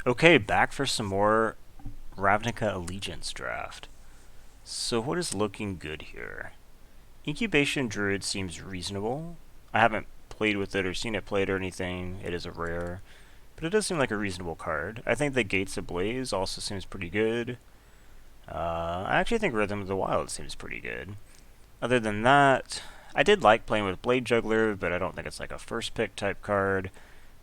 Okay, back for some more Ravnica Allegiance draft. So what is looking good here? Incubation Druid seems reasonable. I haven't played with it or seen it played or anything. It is a rare, but it does seem like a reasonable card. I think the Gates Ablaze also seems pretty good. I actually think Rhythm of the Wild seems pretty good. Other than that, I did like playing with Blade Juggler, but I don't think it's like a first pick type card.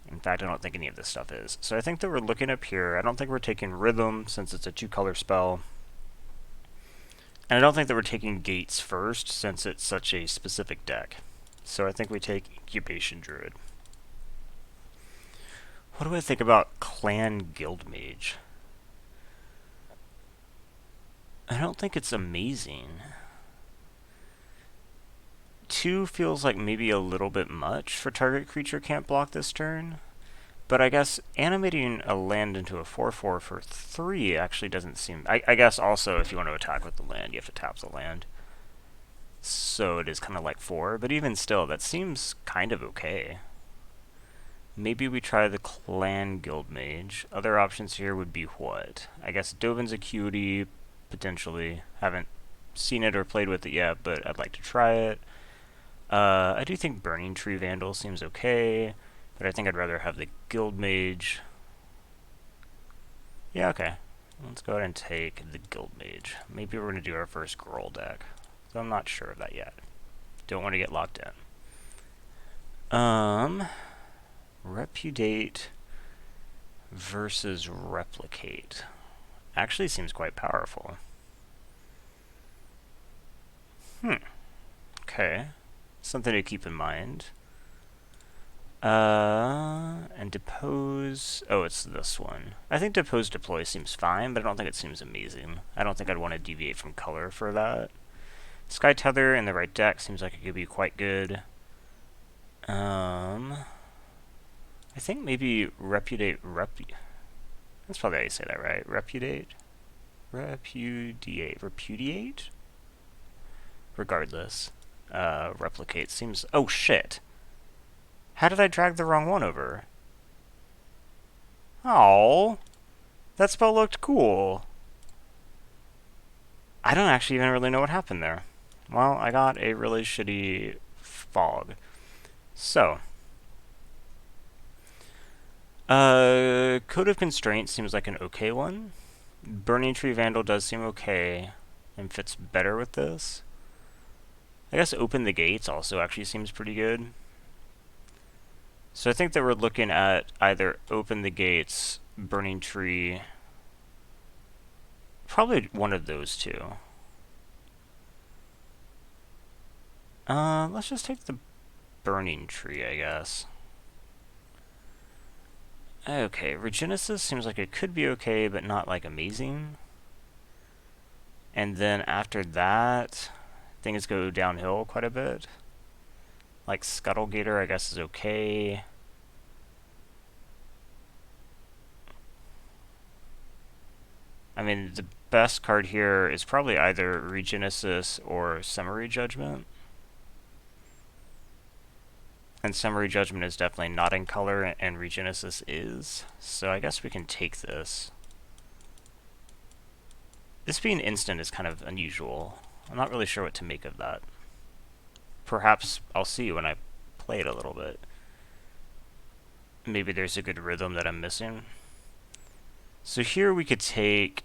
In fact, I don't think any of this stuff is. So I think that we're looking up here. I don't think we're taking Rhythm since it's a 2-color spell. And I don't think that we're taking Gates first since it's such a specific deck. So I think we take Incubation Druid. What do I think about Clan Guildmage? I don't think it's amazing. 2 feels like maybe a little bit much for target creature can't block this turn. But I guess animating a land into a 4/4 for 3 actually doesn't seem... I guess also if you want to attack with the land, you have to tap the land. So it is kind of like 4, but even still, that seems kind of okay. Maybe we try the Clan Guildmage. Other options here would be what? I guess Dovin's Acuity, potentially. Haven't seen it or played with it yet, but I'd like to try it. I do think Burning Tree Vandal seems okay, but I think I'd rather have the Guildmage. Yeah, okay. Let's go ahead and take the Guildmage. Maybe we're going to do our first Gruul deck. So I'm not sure of that yet. Don't want to get locked in. Repudiate versus Replicate. Actually seems quite powerful. Okay. Something to keep in mind. And Depose... Oh, it's this one. I think Depose Deploy seems fine, but I don't think it seems amazing. I don't think I'd want to deviate from color for that. Sky Tether in the right deck seems like it could be quite good. I think maybe Repudiate... That's probably how you say that, right? Repudiate? Repudiate? Regardless. Replicate seems... Oh, shit! How did I drag the wrong one over? Oh, that spell looked cool. I don't actually even really know what happened there. Well, I got a really shitty fog. So, Code of Constraint seems like an okay one. Burning Tree Vandal does seem okay and fits better with this. I guess Open the Gates also actually seems pretty good. So I think that we're looking at either Open the Gates, Burning Tree, probably one of those two. Let's just take the Burning Tree, I guess. Okay, Regenesis seems like it could be okay, but not like amazing. And then after that, things go downhill quite a bit. Like Scuttlegator, I guess, is okay. I mean, the best card here is probably either Regenesis or Summary Judgment. And Summary Judgment is definitely not in color, and Regenesis is. So I guess we can take this. This being instant is kind of unusual. I'm not really sure what to make of that. Perhaps I'll see when I play it a little bit. Maybe there's a good rhythm that I'm missing. So here we could take...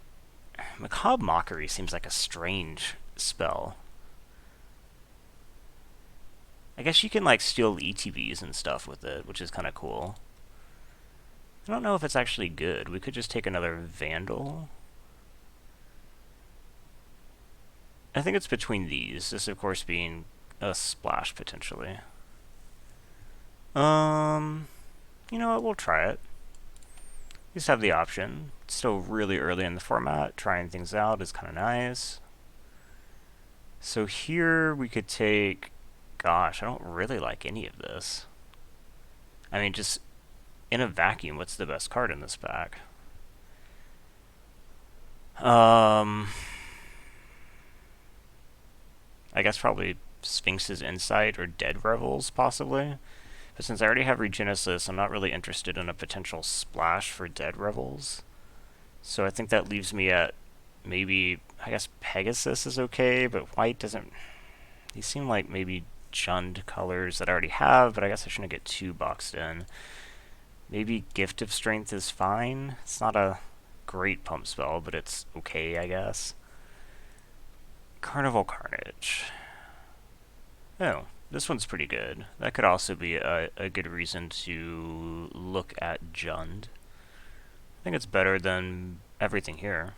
Macabre Mockery seems like a strange spell. I guess you can like steal ETBs and stuff with it, which is kind of cool. I don't know if it's actually good. We could just take another Vandal. I think it's between these. This, of course, being a splash, potentially. You know what? We'll try it. We just have the option. It's still really early in the format. Trying things out is kind of nice. So here we could take... Gosh, I don't really like any of this. I mean, just in a vacuum, what's the best card in this pack? I guess probably Sphinx's Insight or Dead Revels, possibly. But since I already have Regenesis, I'm not really interested in a potential splash for Dead Rebels. So I think that leaves me at maybe, I guess Pegasus is okay, but white doesn't... These seem like maybe Jund colors that I already have, but I guess I shouldn't get too boxed in. Maybe Gift of Strength is fine. It's not a great pump spell, but it's okay, I guess. Carnival Carnage. Oh, this one's pretty good. That could also be a good reason to look at Jund. I think it's better than everything here.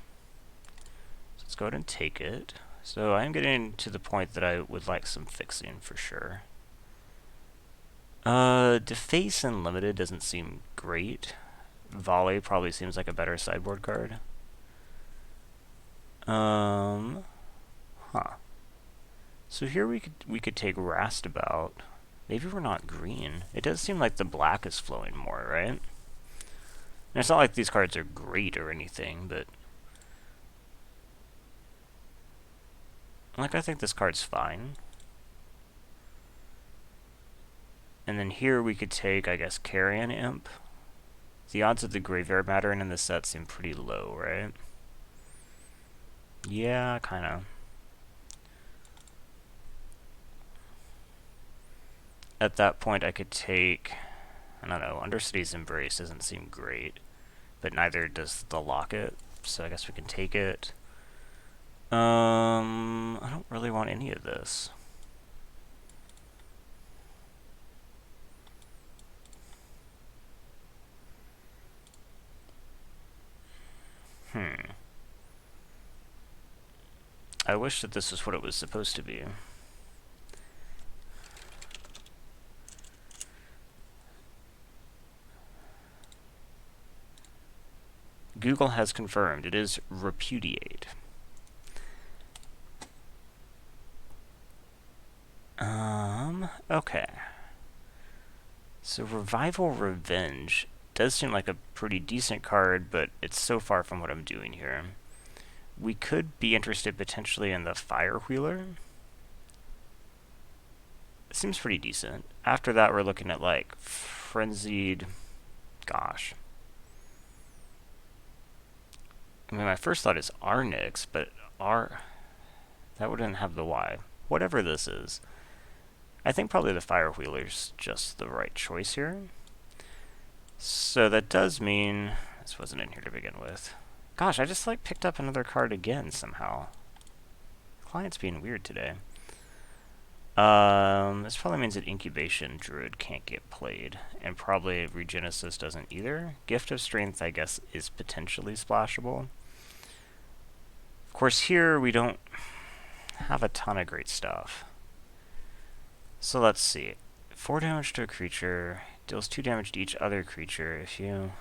So let's go ahead and take it. So I am getting to the point that I would like some fixing for sure. Deface and Limited doesn't seem great. Volley probably seems like a better sideboard card. Huh. So here we could take Rastabout. Maybe we're not green. It does seem like the black is flowing more, right? And it's not like these cards are great or anything, but like I think this card's fine. And then here we could take, I guess, Carrion Imp. The odds of the Graveyard Matter in this set seem pretty low, right? Yeah, kind of. At that point, I could take, I don't know, Undercity's Embrace doesn't seem great, but neither does the Locket, so I guess we can take it. I don't really want any of this. I wish that this was what it was supposed to be. Google has confirmed it is Repudiate. Okay. So Revival Revenge does seem like a pretty decent card, but it's so far from what I'm doing here. We could be interested potentially in the Firewheeler. It seems pretty decent. After that, we're looking at like Frenzied. Gosh. I mean, my first thought is Arnix, but that wouldn't have the Y. Whatever this is. I think probably the Firewheeler's just the right choice here. So that does mean this wasn't in here to begin with. Gosh, I just like picked up another card again somehow. Client's being weird today. This probably means that Incubation Druid can't get played, and probably Regenesis doesn't either. Gift of Strength, I guess, is potentially splashable. Of course, here we don't have a ton of great stuff. So let's see. 4 damage to a creature, deals 2 damage to each other creature. If you...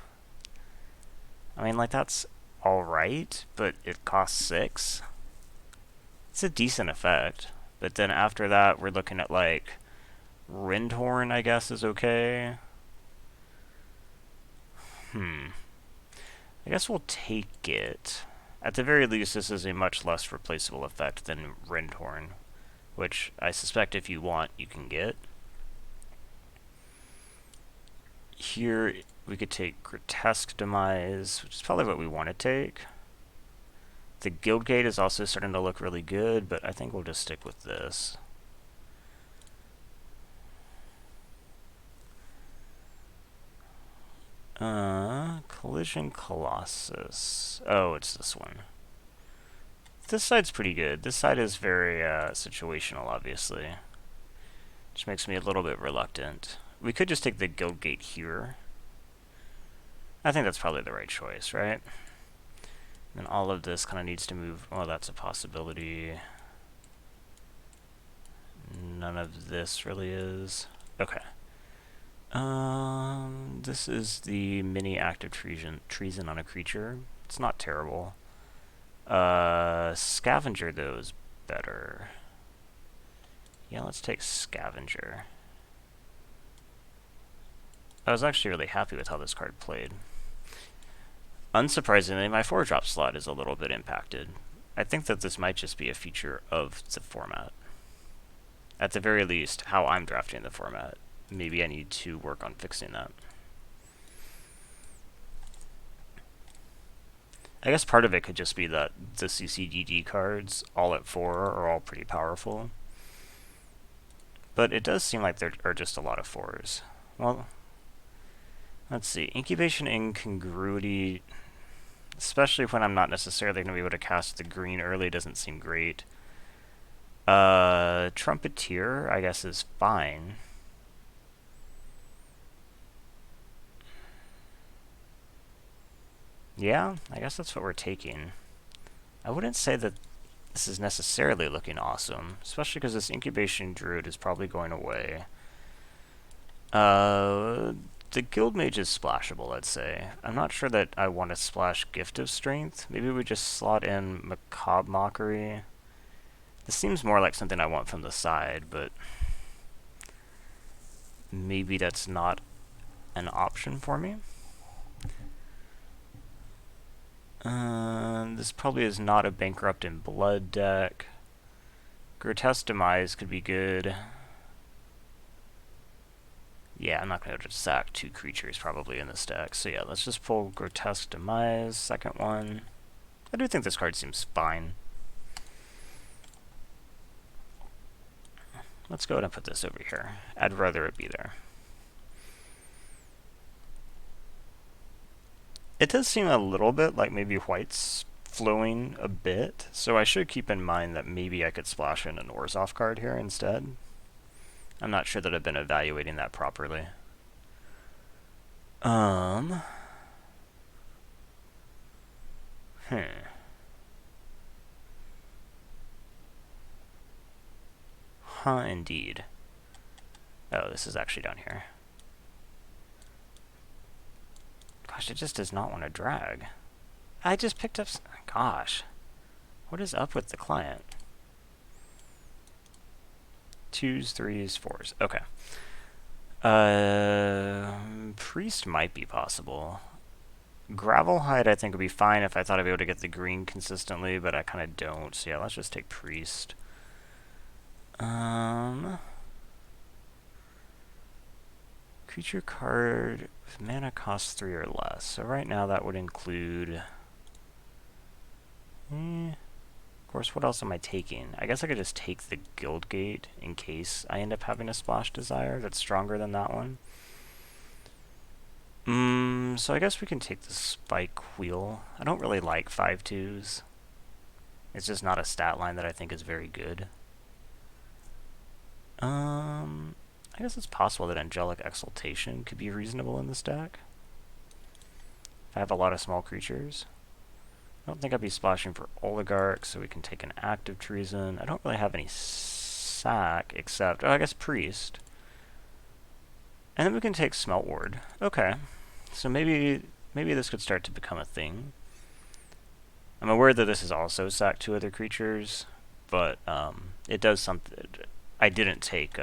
I mean, like, that's alright, but it costs 6. It's a decent effect. But then after that, we're looking at, like, Rindhorn, I guess, is okay. I guess we'll take it. At the very least, this is a much less replaceable effect than Rindhorn, which I suspect if you want, you can get. Here, we could take Grotesque Demise, which is probably what we want to take. The Guildgate is also starting to look really good, but I think we'll just stick with this. Collision Colossus. Oh, it's this one. This side's pretty good. This side is very situational, obviously. Which makes me a little bit reluctant. We could just take the Guildgate here. I think that's probably the right choice, right? And all of this kind of needs to move. Oh, that's a possibility. None of this really is. Okay. This is the mini active treason on a creature. It's not terrible. Scavenger, though, is better. Yeah, let's take Scavenger. I was actually really happy with how this card played. Unsurprisingly, my 4-drop slot is a little bit impacted. I think that this might just be a feature of the format. At the very least, how I'm drafting the format. maybe I need to work on fixing that. I guess part of it could just be that the CCDD cards, all at 4, are all pretty powerful. But it does seem like there are just a lot of 4s. Well, let's see. Incubation Incongruity, especially when I'm not necessarily going to be able to cast the green early, doesn't seem great. Trumpeteer, I guess, is fine. Yeah, I guess that's what we're taking. I wouldn't say that this is necessarily looking awesome, especially because this Incubation Druid is probably going away. The Guild Mage is splashable, let's say. I'm not sure that I want to splash Gift of Strength. Maybe we just slot in Macabre Mockery. This seems more like something I want from the side, but maybe that's not an option for me. This probably is not a Bankrupt in Blood deck. Grotesque Demise could be good. Yeah, I'm not going to just sack 2 creatures probably in this deck. So yeah, let's just pull Grotesque Demise, second one. I do think this card seems fine. Let's go ahead and put this over here. I'd rather it be there. It does seem a little bit like maybe white's flowing a bit, so I should keep in mind that maybe I could splash in an Orzhov card here instead. I'm not sure that I've been evaluating that properly. Huh. Huh, indeed. Oh, this is actually down here. Gosh, it just does not want to drag. I just picked up... Gosh. What is up with the client? 2s, 3s, 4s. Okay. Priest might be possible. Gravelhide I think would be fine if I thought I'd be able to get the green consistently, but I kind of don't. So yeah, let's just take Priest. Creature card with mana cost 3 or less. So right now that would include... Of course, what else am I taking? I guess I could just take the Guildgate in case I end up having a Splash Desire that's stronger than that one. So I guess we can take the Spike Wheel. I don't really like 5/2s. It's just not a stat line that I think is very good. I guess it's possible that Angelic Exaltation could be reasonable in this deck. If I have a lot of small creatures. I don't think I'd be splashing for Oligarch, so we can take an Active Treason. I don't really have any sack, except... Oh, I guess Priest. And then we can take Smelt Ward. Okay. So maybe this could start to become a thing. I'm aware that this is also sack 2 other creatures, but it does something... I didn't take...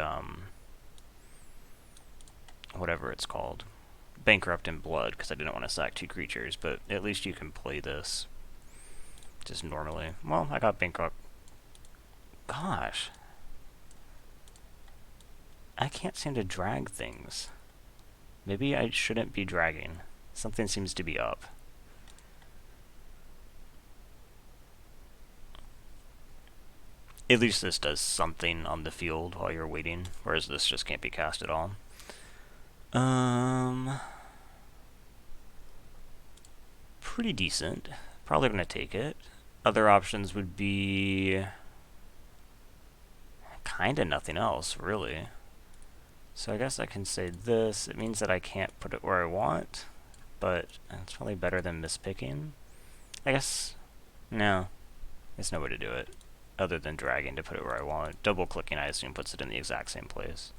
whatever it's called. Bankrupt in Blood, because I didn't want to sack 2 creatures, but at least you can play this just normally. Well, I got Bankrupt. Gosh. I can't seem to drag things. Maybe I shouldn't be dragging. Something seems to be up. At least this does something on the field while you're waiting, whereas this just can't be cast at all. Pretty decent. Probably going to take it. Other options would be kind of nothing else, really. So I guess I can say this. It means that I can't put it where I want, but it's probably better than mispicking. I guess, no. There's no way to do it, other than dragging to put it where I want. Double-clicking, I assume, puts it in the exact same place.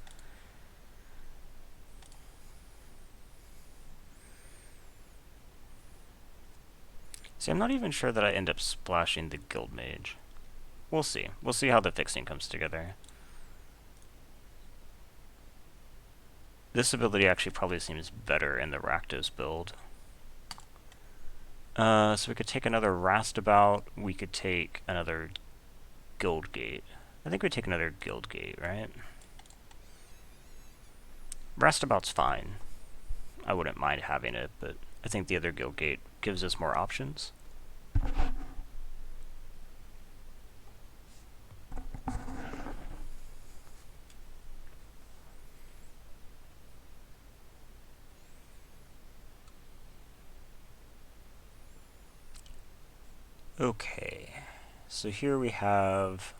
See, I'm not even sure that I end up splashing the Guild Mage. We'll see. We'll see how the fixing comes together. This ability actually probably seems better in the Rakdos build. So we could take another Rastabout. We could take another Guildgate. I think we take another Guildgate, right? Roustabout's fine. I wouldn't mind having it, but I think the other Guildgate gives us more options. Okay, so here we have...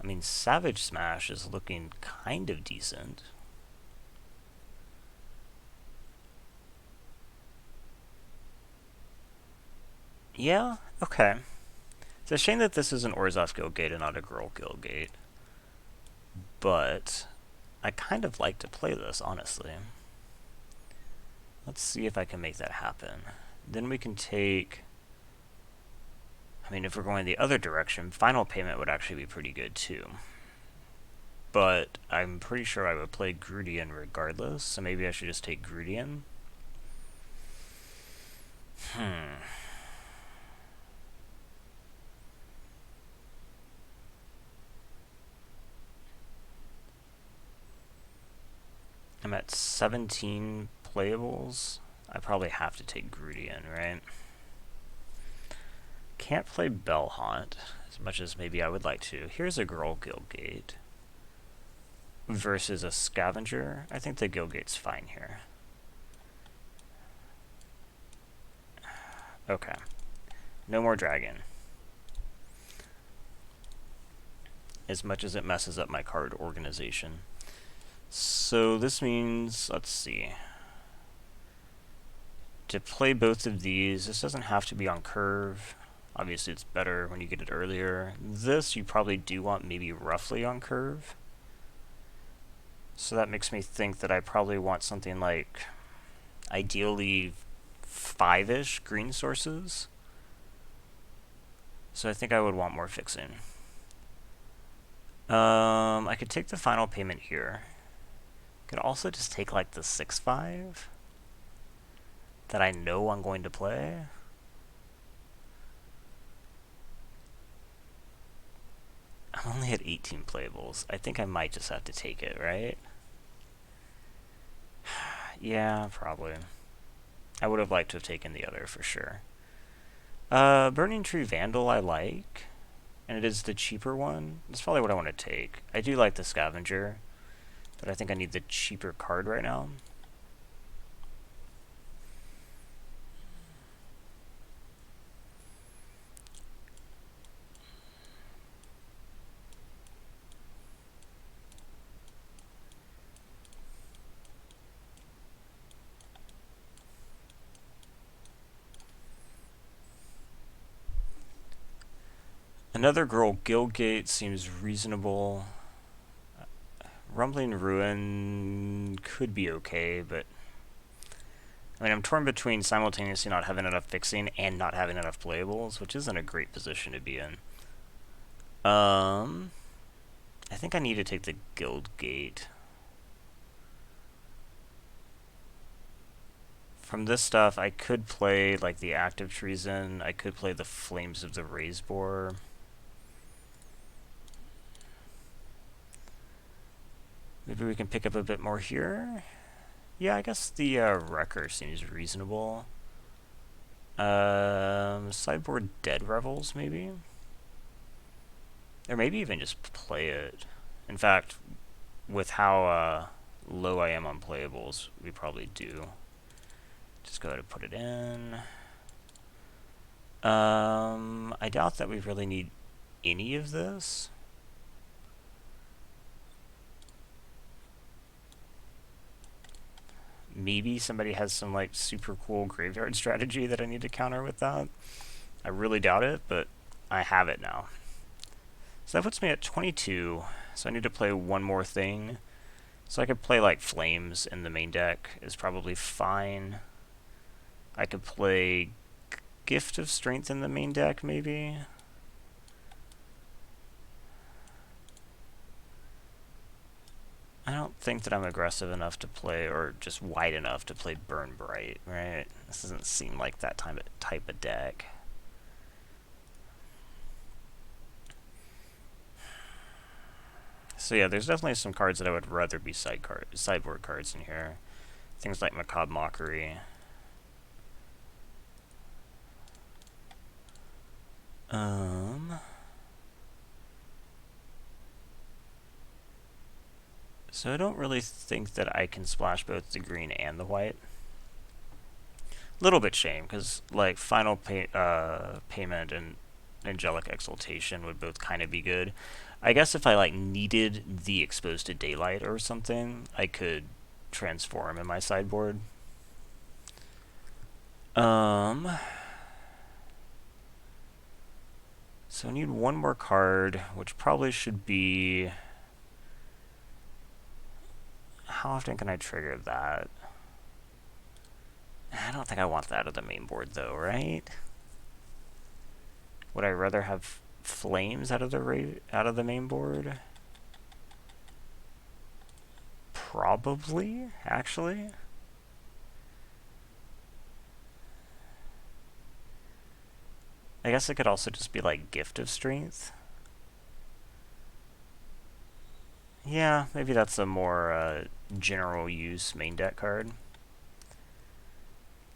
I mean, Savage Smash is looking kind of decent. Yeah, okay. It's a shame that this is an Orzhov Guildgate and not a Girl Guildgate. But I kind of like to play this, honestly. Let's see if I can make that happen. Then we can take... I mean, if we're going the other direction, Final Payment would actually be pretty good, too. But I'm pretty sure I would play Grudian regardless, so maybe I should just take Grudian. I'm at 17 playables. I probably have to take Grudian, right? Can't play Bellhaunt as much as maybe I would like to. Here's a Girl Guildgate versus a Scavenger. I think the Guildgate's fine here. Okay. No more dragon. As much as it messes up my card organization. So this means, let's see. To play both of these, this doesn't have to be on curve. Obviously it's better when you get it earlier. This you probably do want maybe roughly on curve. So that makes me think that I probably want something like, ideally 5-ish green sources. So I think I would want more fixing. I could take the Final Payment here. Could also just take like the 6-5 that I know I'm going to play. I'm only at 18 playables. I think I might just have to take it, right? Yeah, probably. I would have liked to have taken the other for sure. Burning Tree Vandal I like, and it is the cheaper one. That's probably what I want to take. I do like the Scavenger, but I think I need the cheaper card right now. Another Girl Guildgate seems reasonable. Rumbling Ruin could be okay, but I mean, I'm torn between simultaneously not having enough fixing and not having enough playables, which isn't a great position to be in. I think I need to take the Guildgate. From this stuff, I could play like the Active Treason. I could play the Flames of the Raiseboar. Maybe we can pick up a bit more here. Yeah, I guess the Wrecker seems reasonable. Sideboard Dead Revels, maybe? Or maybe even just play it. In fact, with how low I am on playables, we probably do. Just go ahead and put it in. I doubt that we really need any of this. Maybe somebody has some like super cool graveyard strategy that I need to counter with that. I really doubt it, but I have it now. So that puts me at 22. So I need to play one more thing. So I could play like Flames in the main deck is probably fine. I could play Gift of Strength in the main deck, maybe. I don't think that I'm aggressive enough to play, or just wide enough to play Burn Bright, right? This doesn't seem like that type of deck. So yeah, there's definitely some cards that I would rather be sideboard cards in here. Things like Macabre Mockery. So I don't really think that I can splash both the green and the white. Little bit shame, because like Payment and Angelic Exaltation would both kind of be good. I guess if I like needed the Exposed to Daylight or something, I could transform in my sideboard. So I need one more card, which probably should be... How often can I trigger that? I don't think I want that out of the main board though, right? Would I rather have flames out of the main board? Probably, actually. I guess it could also just be like Gift of Strength. Yeah, maybe that's a more general use main deck card.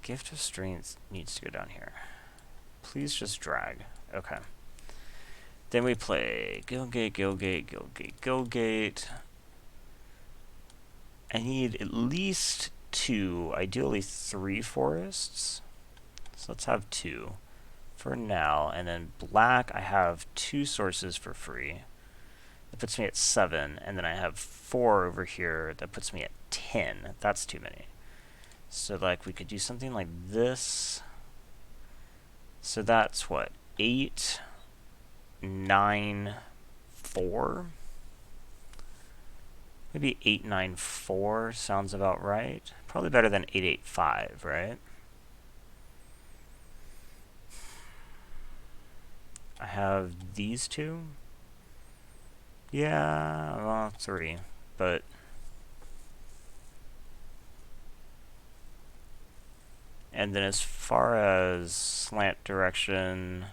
Gift of Strength needs to go down here. Please just drag. Okay. Then we play Guildgate, Guildgate, Guildgate, Guildgate. I need at least 2, ideally 3 forests. So let's have 2 for now. And then black, I have 2 sources for free. That puts me at 7. And then I have 4 over here. That puts me at 10. That's too many. So like we could do something like this. So that's what? 8, 9, 4? Maybe 894 sounds about right. Probably better than 885, right? I have these 2. Yeah, well, 3. But and then as far as slant direction,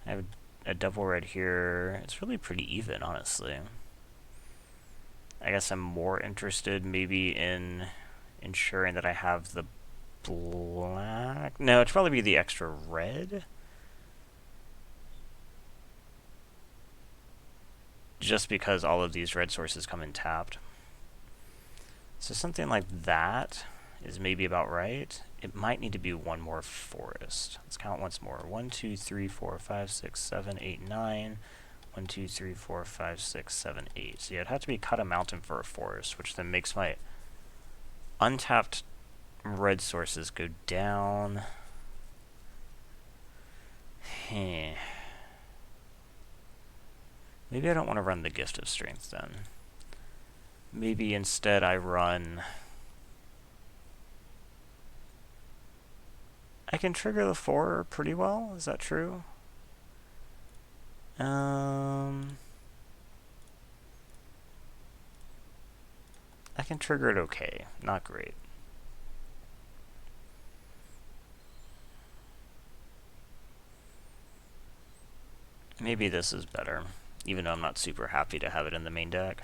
I have a double red here. It's really pretty even, honestly. I guess I'm more interested maybe in ensuring that I have the black. No, it'd probably be the extra red. Just because all of these red sources come in tapped. So something like that is maybe about right. It might need to be one more forest. Let's count once more. 1, 2, 3, 4, 5, 6, 7, 8, 9. 1, 2, 3, 4, 5, 6, 7, 8. So yeah, it'd have to be cut a mountain for a forest, which then makes my untapped red sources go down. Maybe I don't want to run the Gift of Strength then. Maybe instead I run... I can trigger the 4 pretty well, is that true? I can trigger it okay, not great. Maybe this is better, even though I'm not super happy to have it in the main deck.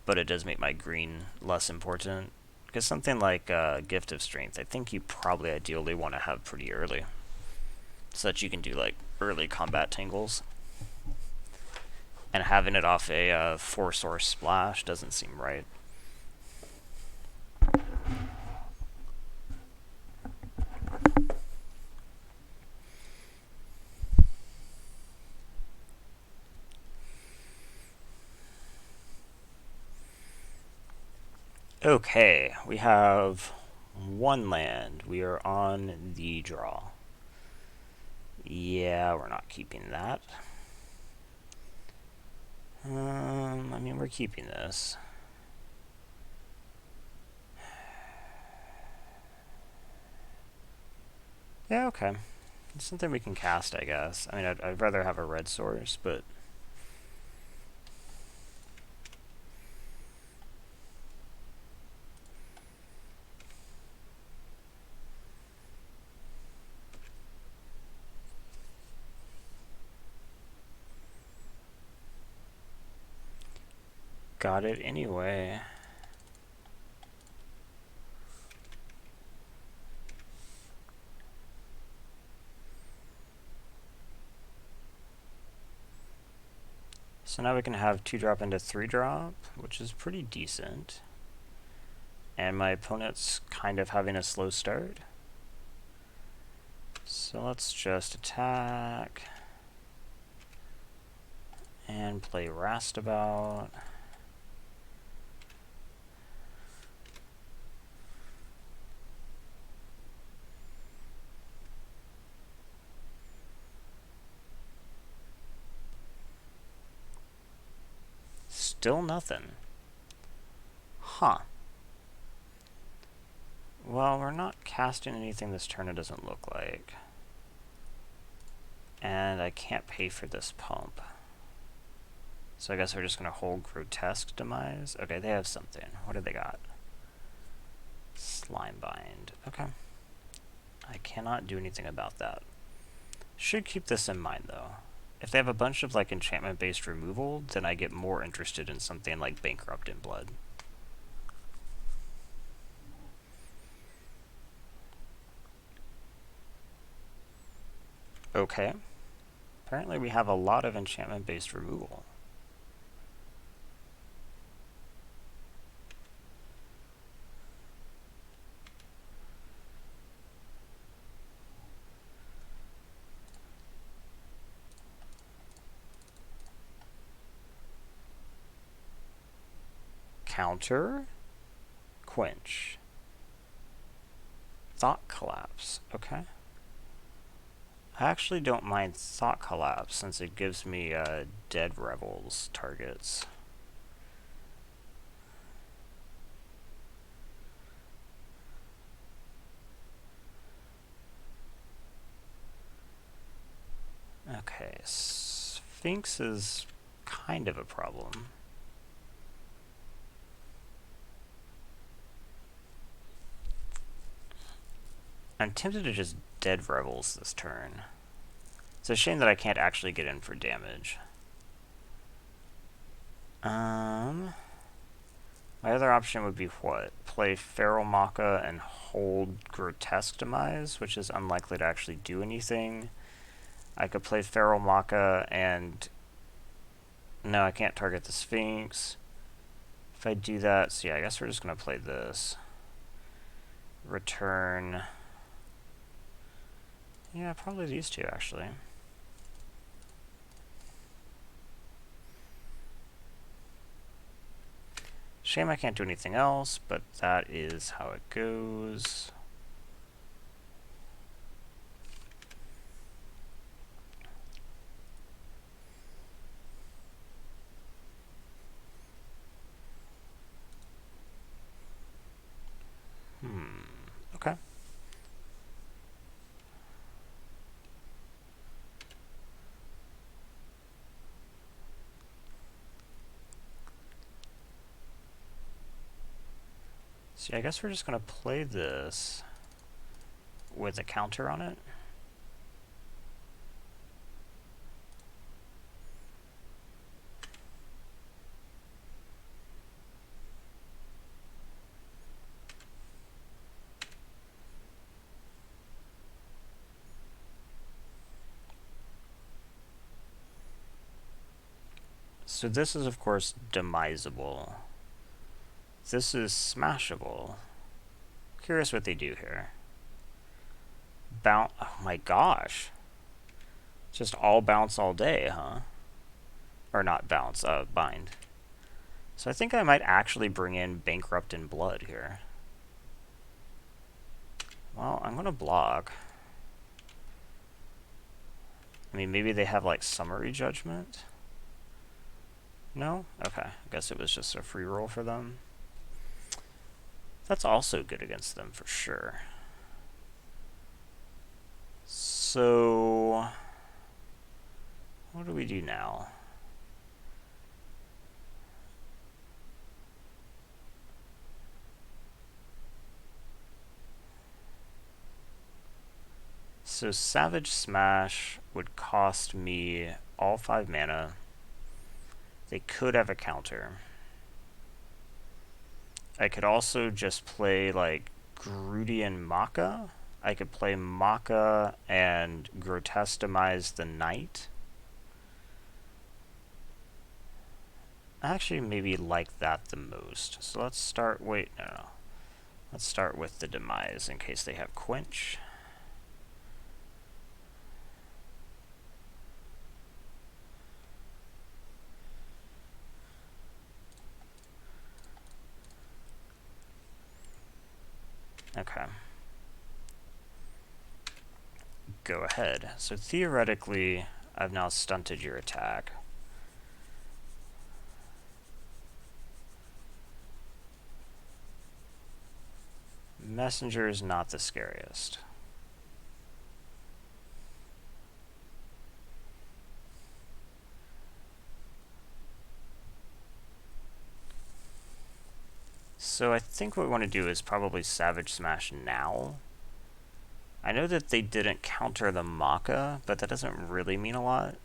But it does make my green less important. Because something like Gift of Strength, I think you probably ideally want to have pretty early. So that you can do like early combat tangles. And having it off a 4-source splash doesn't seem right. Okay, we have 1 land. We are on the draw. Yeah, we're not keeping that. I mean, we're keeping this. Yeah, okay. It's something we can cast, I guess. I mean, I'd rather have a red source, but... got it anyway. So now we can have 2-drop into 3-drop, which is pretty decent. And my opponent's kind of having a slow start. So let's just attack and play Rastabout. Still nothing. Huh. Well, we're not casting anything this turn, it doesn't look like. And I can't pay for this pump. So I guess we're just going to hold Grotesque Demise. Okay, they have something. What do they got? Slimebind. Okay. I cannot do anything about that. Should keep this in mind, though. If they have a bunch of like enchantment-based removal, then I get more interested in something like Bankrupt in Blood. Okay. Apparently we have a lot of enchantment-based removal. Counter, Quench, Thought Collapse. Okay. I actually don't mind Thought Collapse since it gives me Dead Revels targets. Okay, Sphinx is kind of a problem. I'm tempted to just Dead Revels this turn. It's a shame that I can't actually get in for damage. My other option would be what? Play Feral Maka and hold Grotesque Demise, which is unlikely to actually do anything. I could play Feral Maka and... No, I can't target the Sphinx. If I do that, so yeah, I guess we're just going to play this. Return... Yeah, probably these two, actually. Shame I can't do anything else, but that is how it goes. Okay. See, I guess we're just going to play this with a counter on it. So this is, of course, demisable. This is smashable. Curious what they do here. Oh my gosh. Just all bounce all day, huh? Or not bounce, bind. So I think I might actually bring in Bankrupt in Blood here. Well, I'm going to block. I mean, maybe they have like Summary Judgment? No? Okay, I guess it was just a free roll for them. That's also good against them for sure. So, what do we do now? So Savage Smash would cost me all 5 mana. They could have a counter. I could also just play like Grudian Maka. I could play Maka and Grotestimize the Knight. I actually maybe like that the most. So let's start, wait, no. Let's start with the Demise in case they have Quench. Okay. Go ahead. So theoretically, I've now stunted your attack. Messenger is not the scariest. So I think what we want to do is probably Savage Smash now. I know that they didn't counter the Maka, but that doesn't really mean a lot.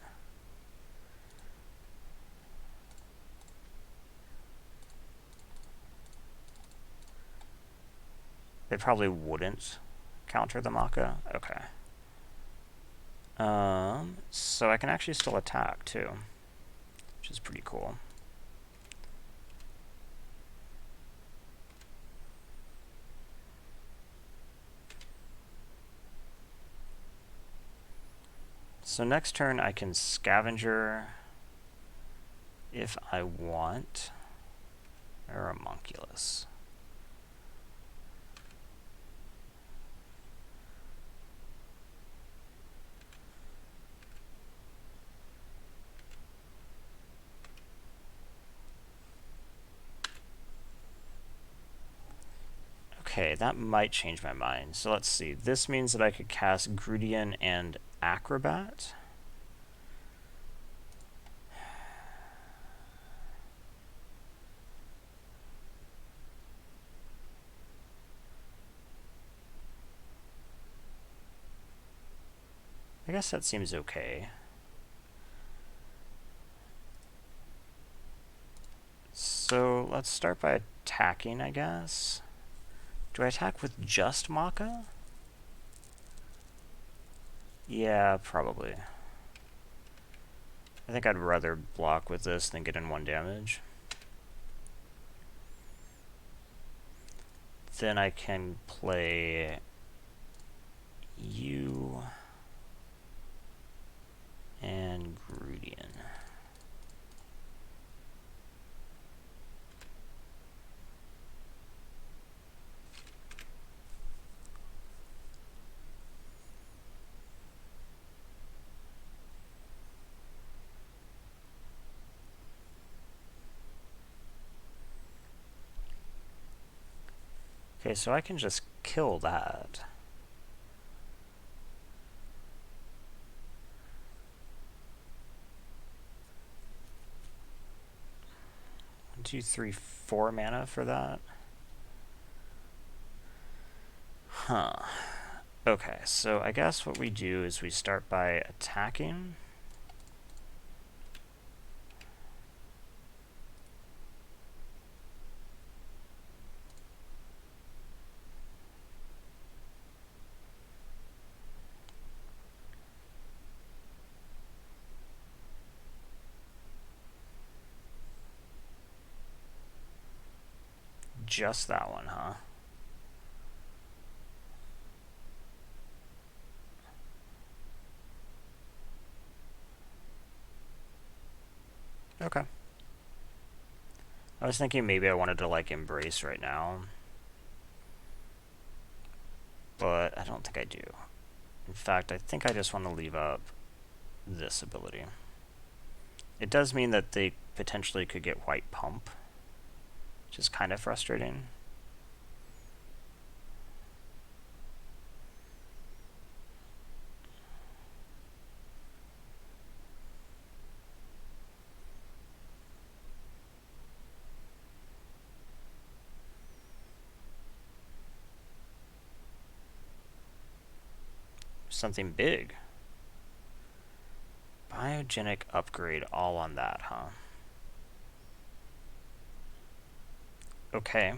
They probably wouldn't counter the Maka. Okay. So I can actually still attack too, which is pretty cool. So next turn I can Scavenger if I want, or a Homunculus. Okay, that might change my mind. So let's see. This means that I could cast Grudian and Acrobat. I guess that seems okay. So let's start by attacking, I guess. Do I attack with just Maka? Yeah, probably. I think I'd rather block with this than get in 1 damage. Then I can play you and Grudian. Okay, so I can just kill that. One, two, three, 4 mana for that. Huh. Okay, so I guess what we do is we start by attacking. Just that one, huh? Okay. I was thinking maybe I wanted to like Embrace right now, but I don't think I do. In fact, I think I just want to leave up this ability. It does mean that they potentially could get White Pump, which is kind of frustrating. Something big. Biogenic upgrade all on that, huh? Okay.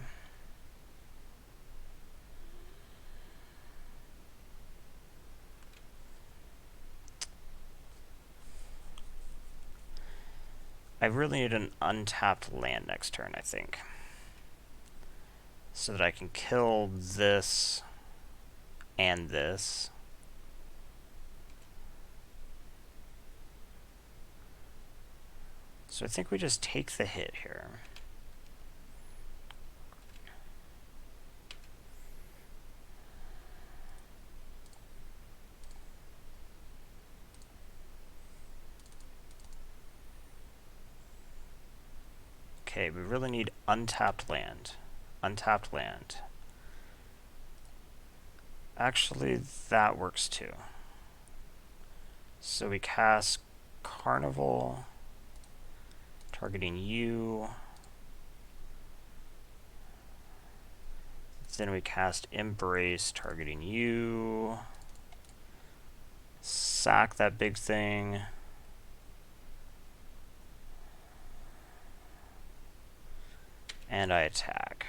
really need an untapped land next turn, I think. So that I can kill this and this. So I think we just take the hit here. Okay, we really need untapped land. Untapped land. Actually, that works too. So we cast Carnival, targeting you. Then we cast Embrace, targeting you. Sack that big thing. And I attack.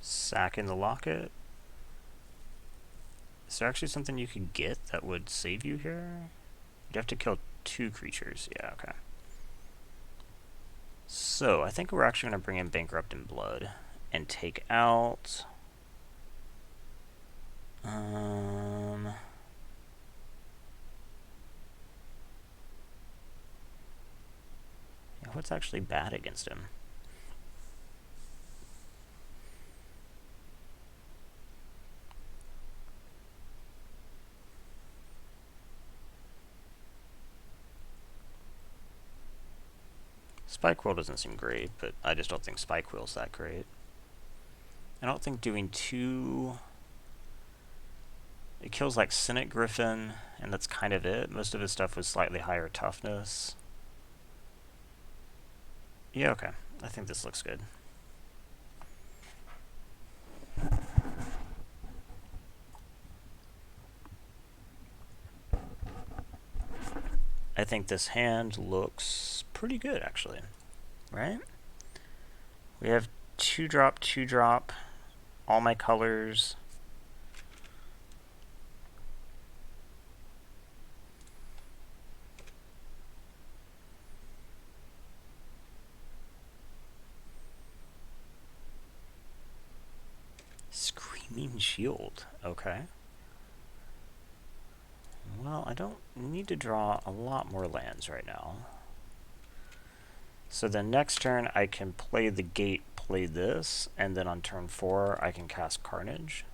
Sack in the locket. Is there actually something you could get that would save you here? You'd have to kill 2 creatures. Yeah, okay. So, I think we're actually going to bring in Bankrupt in Blood and take out... yeah, what's actually bad against him? Spikequill doesn't seem great, but I just don't think Spikequill's that great. I don't think doing 2... It kills like Senate Griffin, and that's kind of it. Most of his stuff was slightly higher toughness. Yeah, okay. I think this looks good. I think this hand looks pretty good, actually. Right? We have 2-drop, 2-drop, all my colors. Screaming Shield, okay. Well, I don't need to draw a lot more lands right now. So then next turn I can play the gate, play this, and then on turn 4 I can cast Carnage.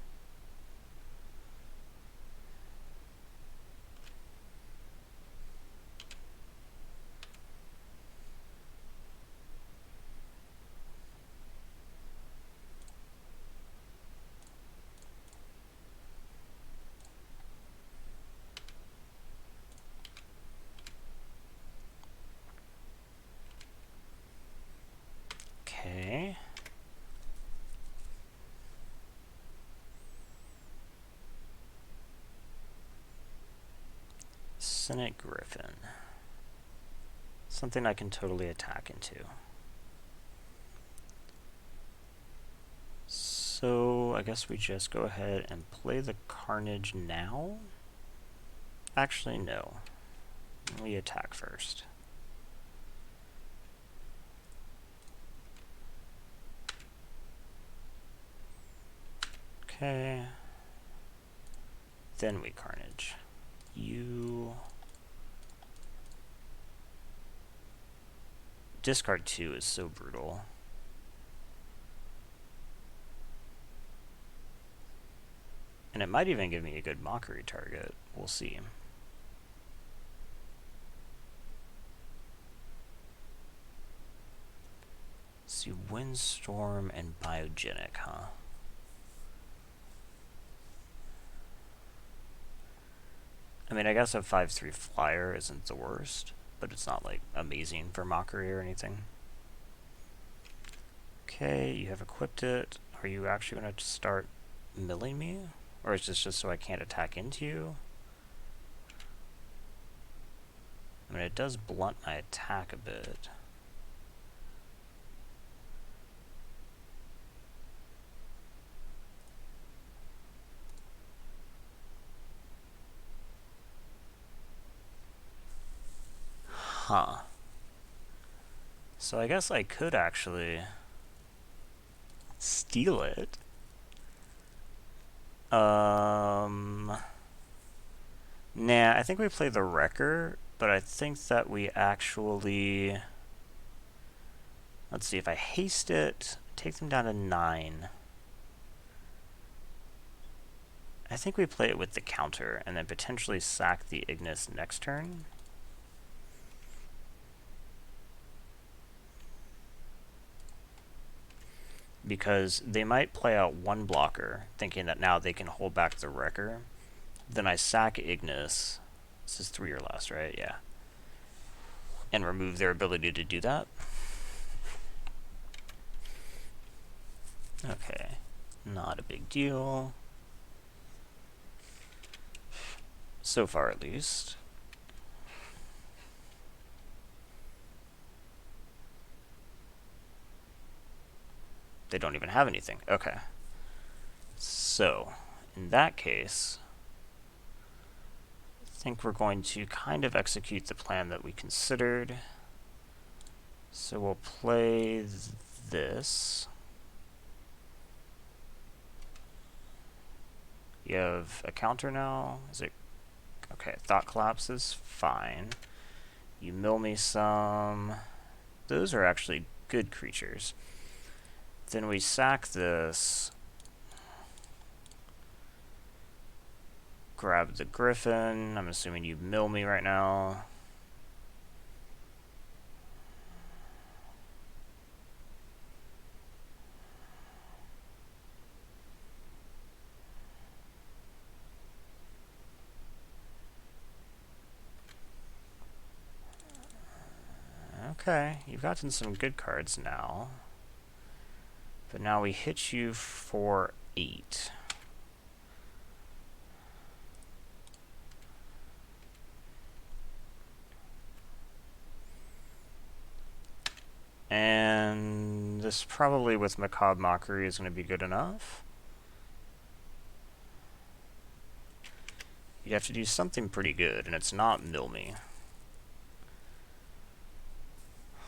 Okay. Senate Griffin. Something I can totally attack into. So I guess we just go ahead and play the Carnage now? Actually, no. We attack first. Okay. Then we Carnage. You... Discard 2 is so brutal. And it might even give me a good mockery target. We'll see. Let's see, Windstorm and Biogenic, huh? I mean, I guess a 5/3 flyer isn't the worst, but it's not, like, amazing for mockery or anything. Okay, you have equipped it. Are you actually going to start milling me? Or is this just so I can't attack into you? I mean, it does blunt my attack a bit. Huh. So I guess I could actually steal it. Nah, I think we play the Wrecker, but I think that we actually... Let's see, if I haste it, take them down to 9. I think we play it with the counter, and then potentially sack the Ignis next turn. Because they might play out one blocker, thinking that now they can hold back the Wrecker. Then I sack Ignis. This is 3 or less, right? Yeah. And remove their ability to do that. Okay. Not a big deal. So far, at least. They don't even have anything. Okay. So, in that case, I think we're going to kind of execute the plan that we considered. So we'll play this. You have a counter now. Is it okay? Thought collapses. Fine. You mill me some. Those are actually good creatures. Then we sack this. Grab the Griffin. I'm assuming you mill me right now. Okay, you've gotten some good cards now. But now we hit you for 8. And this probably with Macabre Mockery is going to be good enough. You'd have to do something pretty good, and it's not mill me.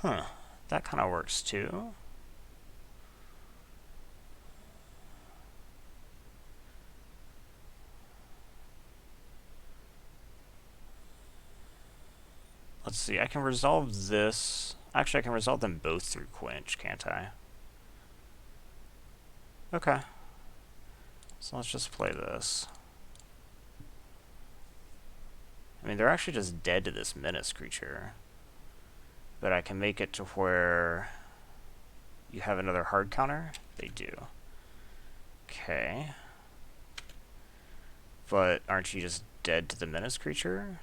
Huh, that kind of works too. Let's see, I can resolve this. Actually, I can resolve them both through Quench, can't I? Okay. So let's just play this. I mean, they're actually just dead to this menace creature. But I can make it to where you have another hard counter. They do. Okay. But aren't you just dead to the menace creature?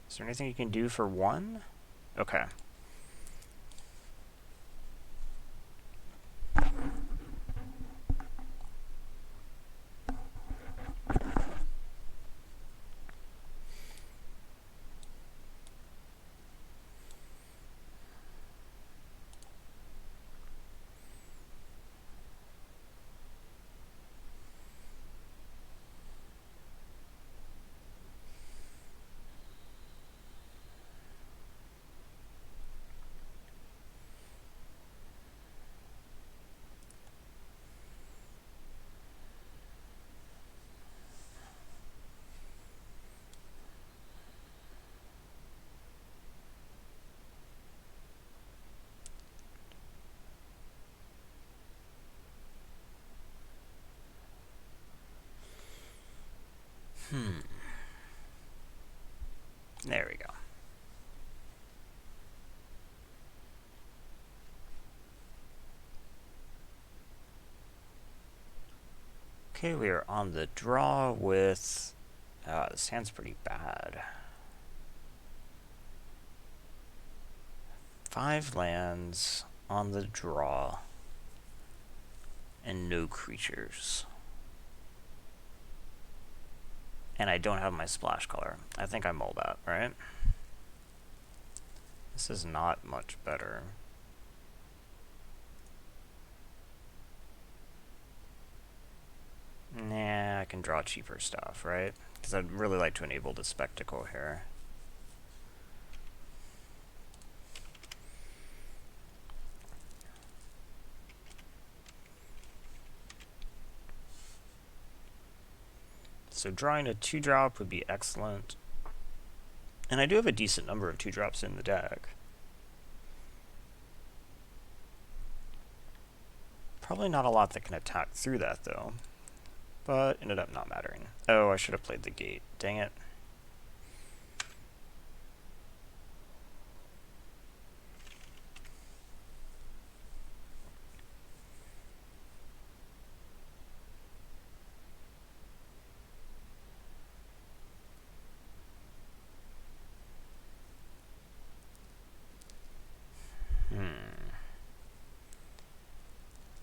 Is there anything you can do for 1? Okay. There we go. Okay, we are on the draw with... this hand's pretty bad. 5 lands on the draw. And no creatures. And I don't have my splash color. I think I mull that, right? This is not much better. Nah, I can draw cheaper stuff, right? Because I'd really like to enable the spectacle here. So drawing a 2-drop would be excellent. And I do have a decent number of 2-drops in the deck. Probably not a lot that can attack through that, though. But ended up not mattering. Oh, I should have played the gate. Dang it.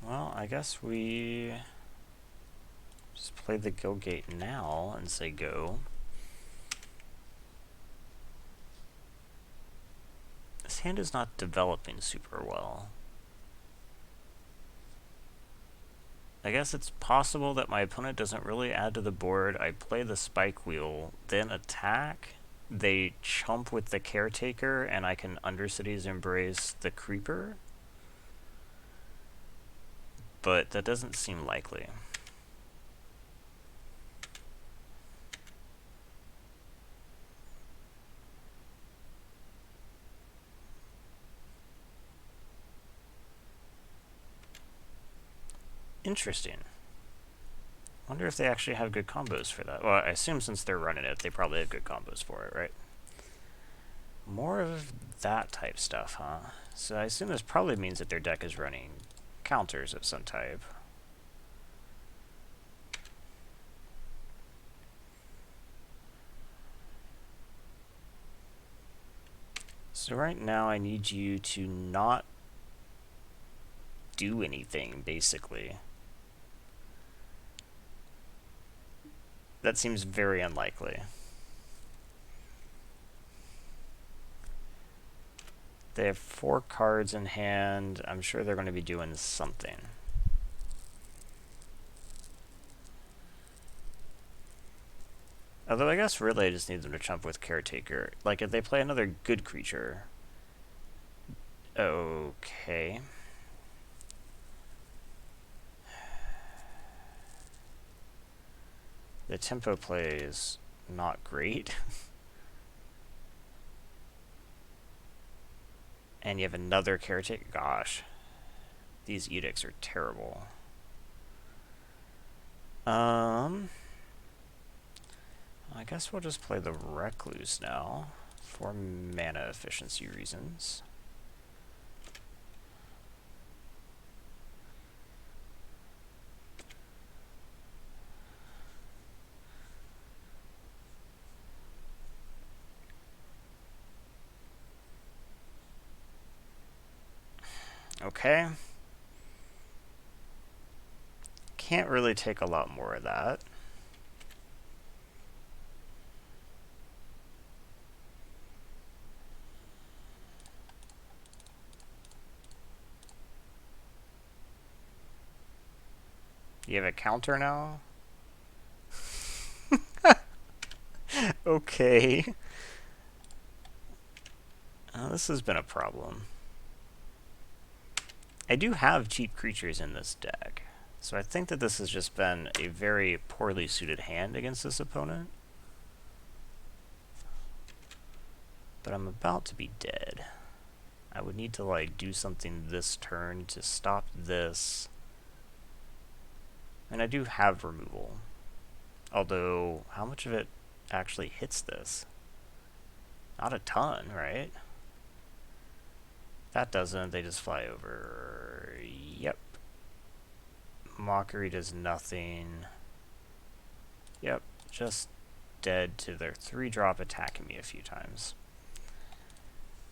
Well, I guess we just play the go gate now and say go. This hand is not developing super well. I guess it's possible that my opponent doesn't really add to the board. I play the spike wheel, then attack. They chump with the caretaker, and I can Undercity's Embrace the creeper. But that doesn't seem likely. Interesting. Wonder if they actually have good combos for that. Well, I assume since they're running it, they probably have good combos for it, right? More of that type stuff, huh? So I assume this probably means that their deck is running counters of some type. So right now I need you to not do anything, basically. That seems very unlikely. They have 4 cards in hand. I'm sure they're going to be doing something. Although I guess really I just need them to chump with Caretaker. Like if they play another good creature. Okay. The tempo play is not great. And you have another Caretaker. Gosh. These edicts are terrible. I guess we'll just play the Recluse now for mana efficiency reasons. Okay. Can't really take a lot more of that. You have a counter now? Okay. This has been a problem. I do have cheap creatures in this deck, so I think that this has just been a very poorly suited hand against this opponent. But I'm about to be dead. I would need to like do something this turn to stop this. And I do have removal. Although, how much of it actually hits this? Not a ton, right? That doesn't. They just fly over. Yep. Mockery does nothing. Yep. Just dead to their 3-drop attacking me a few times.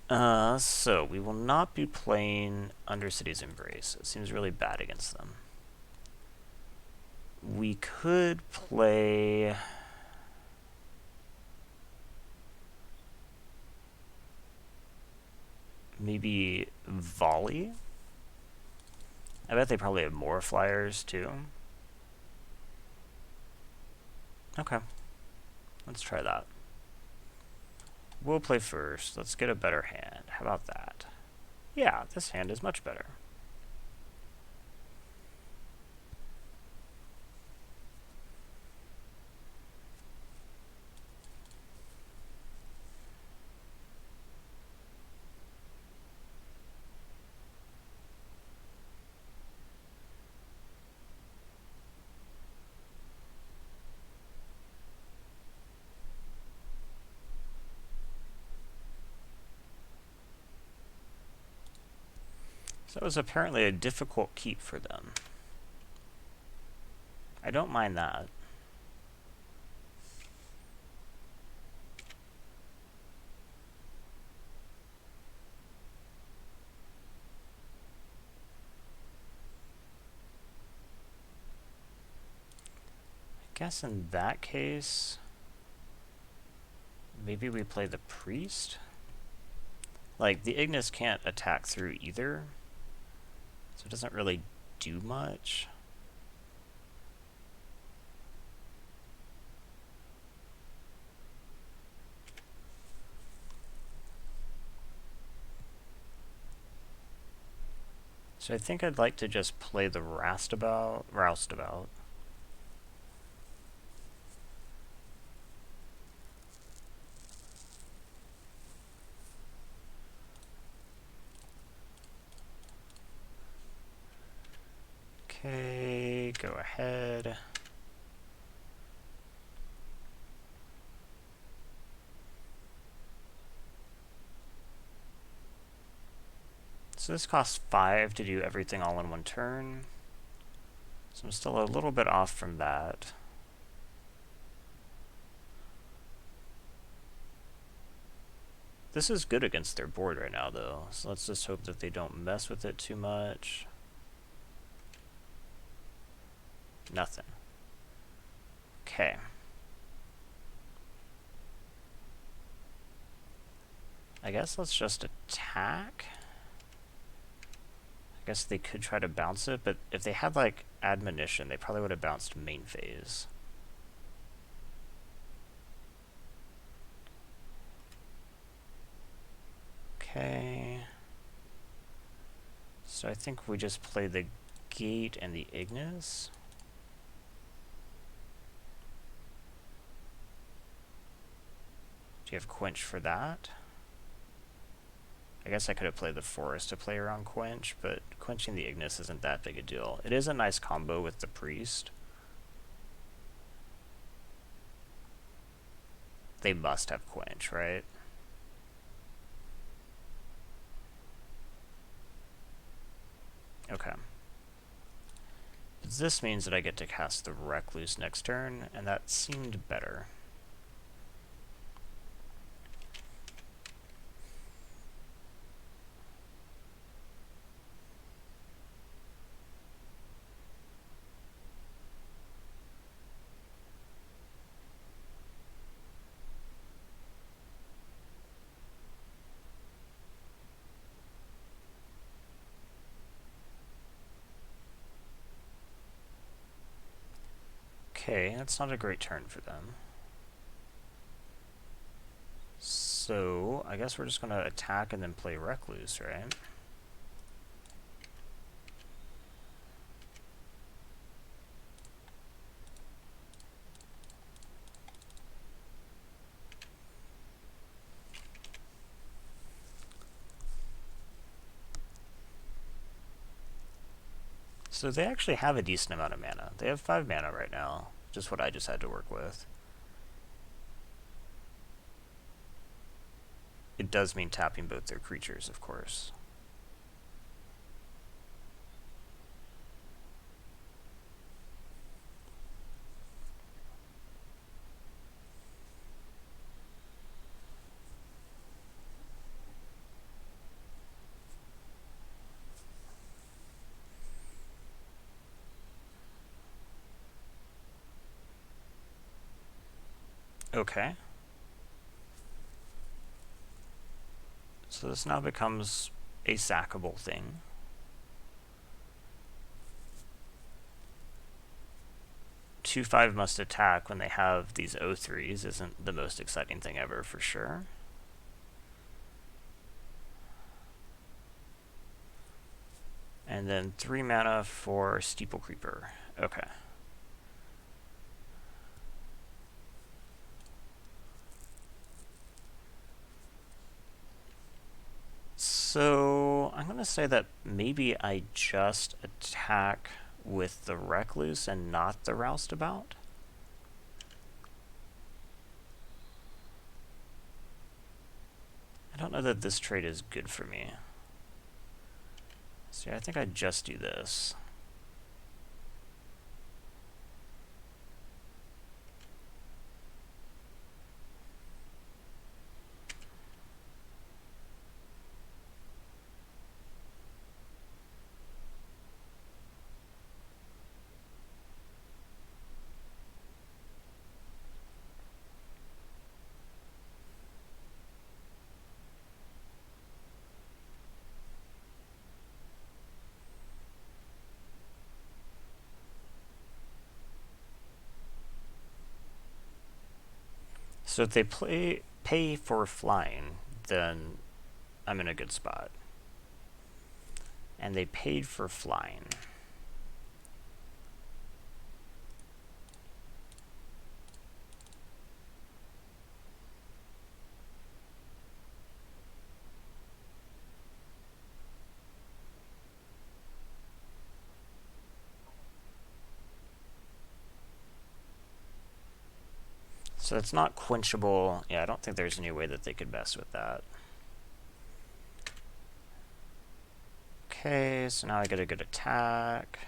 So we will not be playing Undercity's Embrace. It seems really bad against them. We could play Maybe Volley? I bet they probably have more flyers too. Okay, let's try that. We'll play first. Let's get a better hand. How about that? Yeah, this hand is much better. So it was apparently a difficult keep for them. I don't mind that. I guess in that case, maybe we play the priest? Like, the Ignis can't attack through either, so it doesn't really do much. So I think I'd like to just play the Roustabout. Okay, go ahead. So this costs 5 to do everything all in one turn. So I'm still a little bit off from that. This is good against their board right now, though. So let's just hope that they don't mess with it too much. Nothing. Okay. I guess let's just attack. I guess they could try to bounce it, but if they had, like, Admonition, they probably would have bounced main phase. Okay. So I think we just play the Gate and the Ignis. Do you have Quench for that? I guess I could have played the Forest to play around Quench, but quenching the Ignis isn't that big a deal. It is a nice combo with the Priest. They must have Quench, right? Okay. But this means that I get to cast the Recluse next turn, and that seemed better. Okay, that's not a great turn for them. So, I guess we're just going to attack and then play Recluse, right? So they actually have a decent amount of mana. They have 5 mana right now, just what I just had to work with. It does mean tapping both their creatures, of course. Okay. So this now becomes a sackable thing. Two 5 must attack when they have these O3s isn't the most exciting thing ever for sure. And then 3 mana for Steeple Creeper. Okay. So I'm going to say that maybe I just attack with the Recluse and not the Roustabout. I don't know that this trade is good for me. So yeah, I think I just do this. So if they pay for flying, then I'm in a good spot. And they paid for flying. So it's not quenchable. Yeah, I don't think there's any way that they could mess with that. Okay, so now I get a good attack.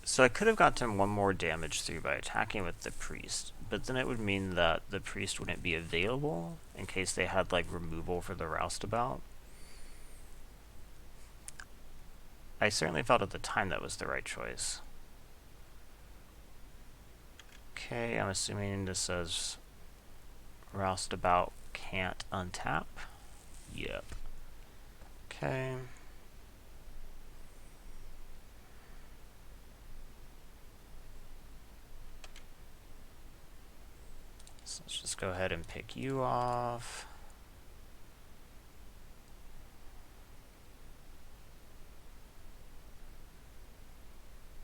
So I could have gotten one more damage through by attacking with the priest, but then it would mean that the priest wouldn't be available in case they had like removal for the Roustabout. I certainly felt at the time that was the right choice. Okay, I'm assuming this says Roustabout can't untap. Yep. Okay. So let's just go ahead and pick you off.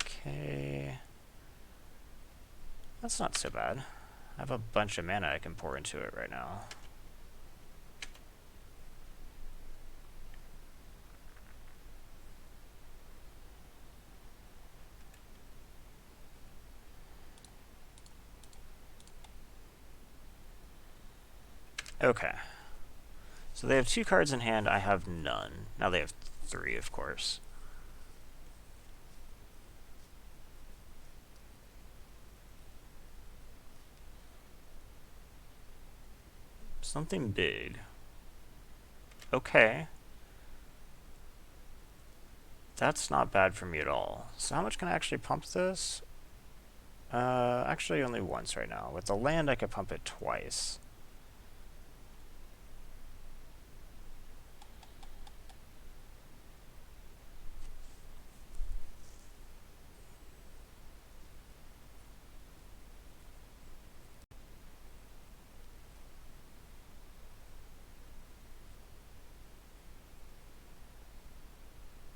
Okay. That's not so bad. I have a bunch of mana I can pour into it right now. Okay. So they have 2 cards in hand, I have none. Now they have 3, of course. Something big. Okay. That's not bad for me at all. So how much can I actually pump this? Actually only once right now. With the land I could pump it twice.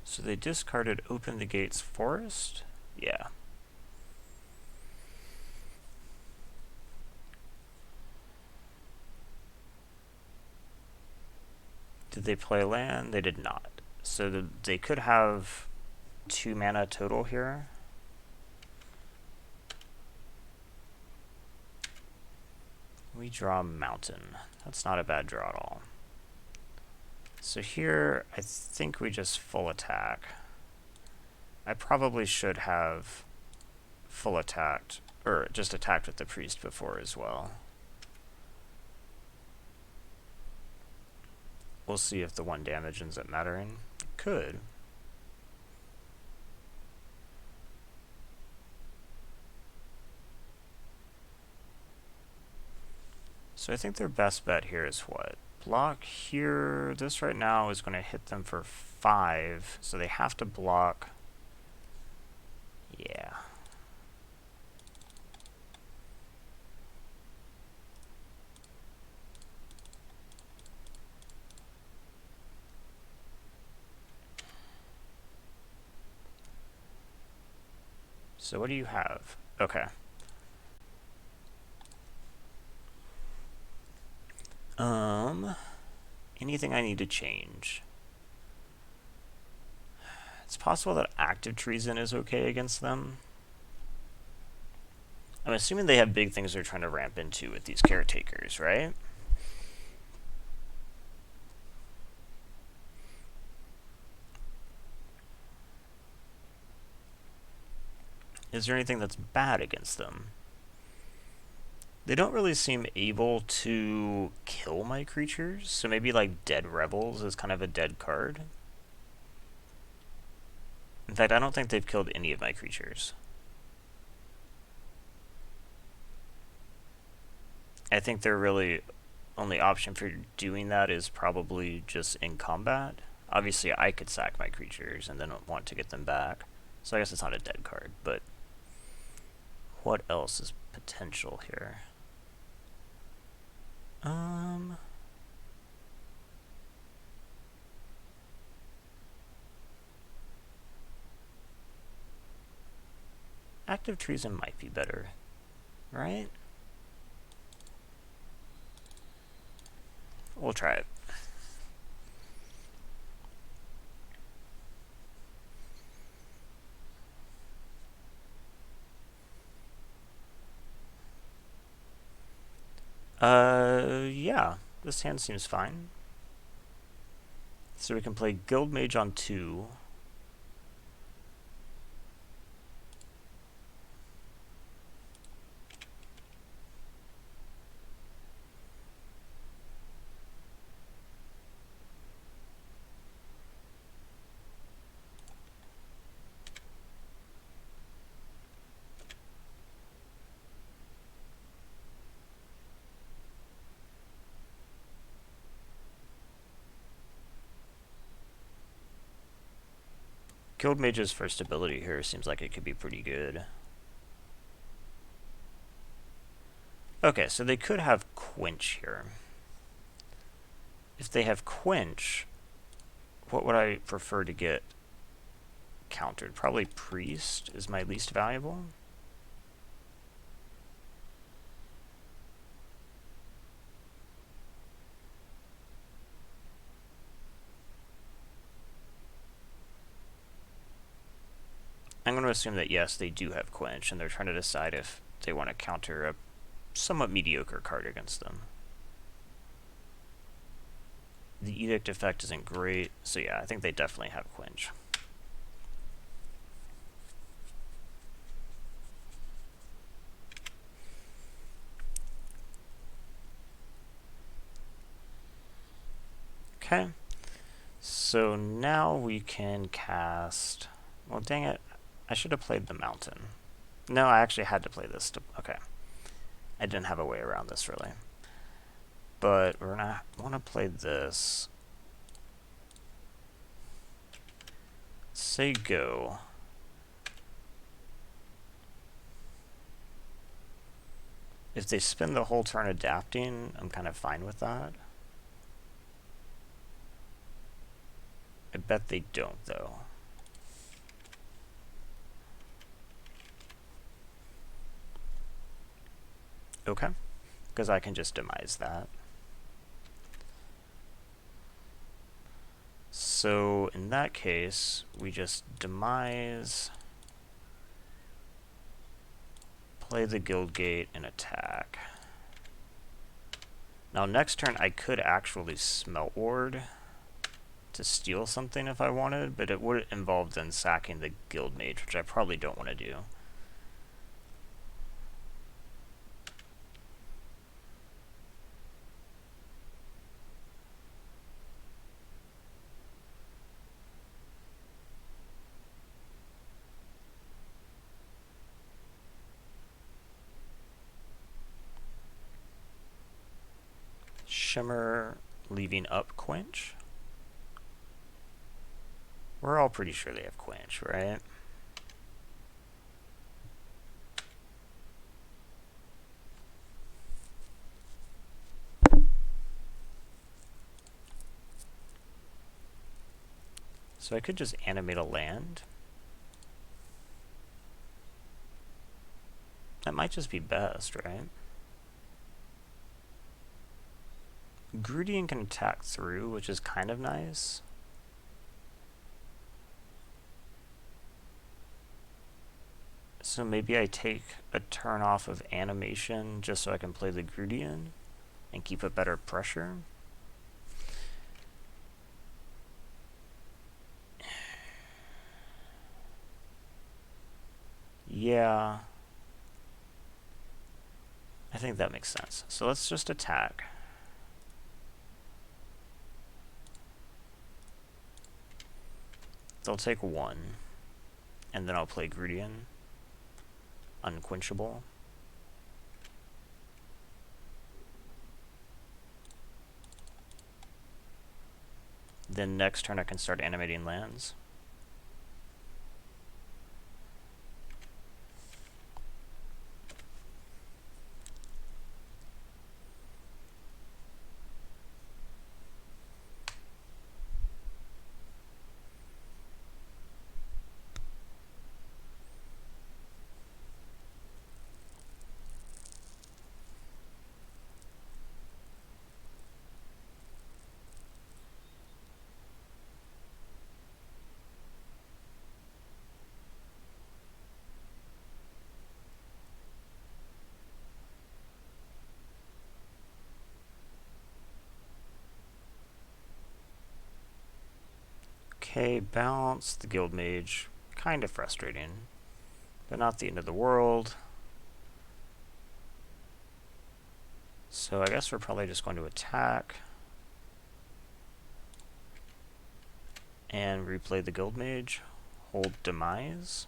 So they discarded Open the Gates Forest? Yeah. Did they play land? They did not. So they could have 2 mana total here. We draw mountain. That's not a bad draw at all. So here, I think we just full attack. I probably should have full attacked, or just attacked with the priest before as well. We'll see if the 1 damage ends up mattering. It could. So I think their best bet here is what? Block here. This right now is going to hit them for 5, so they have to block. Yeah. So what do you have? Okay. Anything I need to change? It's possible that active treason is okay against them. I'm assuming they have big things they're trying to ramp into with these caretakers, right? Is there anything that's bad against them? They don't really seem able to kill my creatures, so maybe like Dead Rebels is kind of a dead card. In fact, I don't think they've killed any of my creatures. I think their really only option for doing that is probably just in combat. Obviously, I could sack my creatures and then want to get them back, so I guess it's not a dead card, but what else is potential here? Active treason might be better, right? We'll try it. Yeah. This hand seems fine. So we can play Guild Mage on 2. Guild Mage's first ability here seems like it could be pretty good. Okay, so they could have Quench here. If they have Quench, what would I prefer to get countered? Probably Priest is my least valuable. I'm going to assume that yes, they do have Quench, and they're trying to decide if they want to counter a somewhat mediocre card against them. The Edict effect isn't great, so yeah, I think they definitely have Quench. Okay, so now we can cast... Well, dang it, I should have played the Mountain. No, I actually had to play this. Okay. I didn't have a way around this, really. But we're gonna want to play this. Say go. If they spend the whole turn adapting, I'm kind of fine with that. I bet they don't, though. Okay, because I can just demise that. So in that case, we just demise, play the Guildgate, and attack. Now next turn I could actually Smelt Ward to steal something if I wanted, but it would involve then sacking the Guild Mage, which I probably don't want to do. Shimmer leaving up Quench. We're all pretty sure they have Quench, right? So I could just animate a land. That might just be best, right? Grudian can attack through, which is kind of nice. So maybe I take a turn off of animation just so I can play the Grudian and keep a better pressure. Yeah. I think that makes sense. So let's just attack. They'll take one, and then I'll play Grudian. Unquenchable. Then next turn I can start animating lands. Okay, bounce the Guild Mage. Kind of frustrating, but not the end of the world. So I guess we're probably just going to attack and replay the Guild Mage. Hold Demise.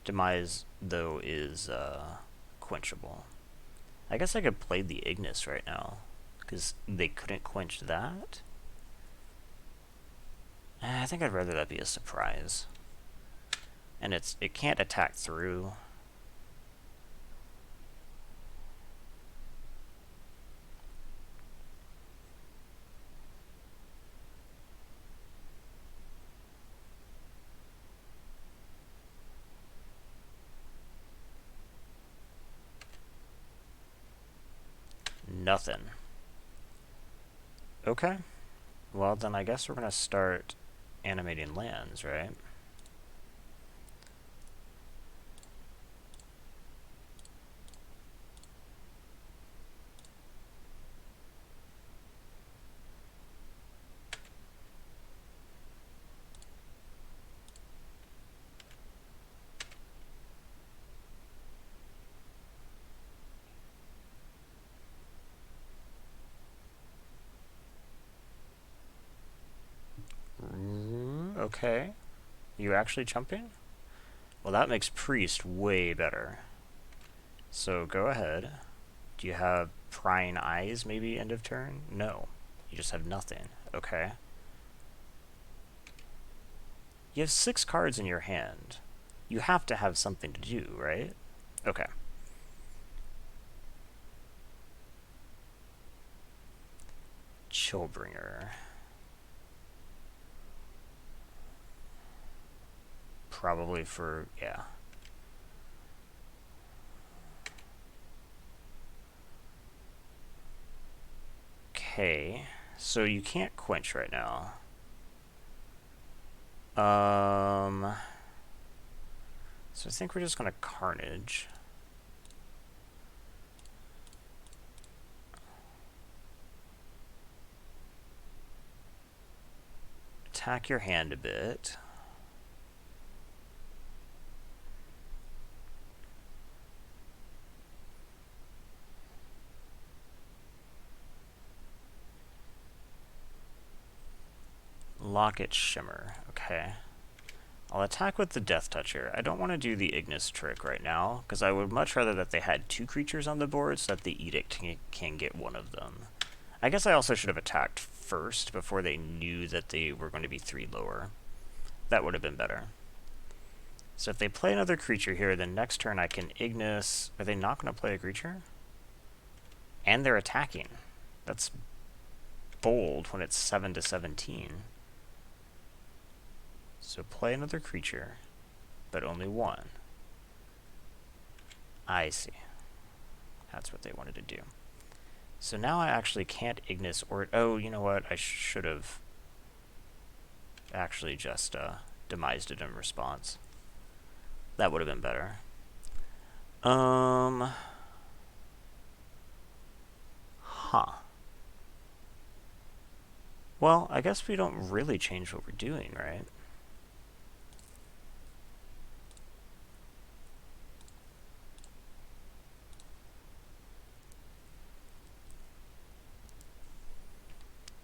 Demise, though, is quenchable. I guess I could play the Ignis right now, because they couldn't quench that. I think I'd rather that be a surprise. And it can't attack through. Nothing. Okay. Well, then I guess we're going to start animating lands, right? Okay. You actually jumping? Well, that makes Priest way better. So go ahead. Do you have Prying Eyes maybe end of turn? No. You just have nothing. Okay. You have 6 cards in your hand. You have to have something to do, right? Okay. Chillbringer. Probably for, yeah. Okay. So you can't quench right now. So I think we're just going to Carnage. Attack your hand a bit. Locket Shimmer. Okay. I'll attack with the Death Toucher. I don't want to do the Ignis trick right now, because I would much rather that they had 2 creatures on the board so that the Edict can get one of them. I guess I also should have attacked first before they knew that they were going to be 3 lower. That would have been better. So if they play another creature here, then next turn I can Ignis. Are they not going to play a creature? And they're attacking. That's bold when it's 7 to 17. So play another creature, but only 1. I see. That's what they wanted to do. So now I actually can't Ignis or... Oh, you know what? I should have actually just demised it in response. That would have been better. Huh. Well, I guess we don't really change what we're doing, right?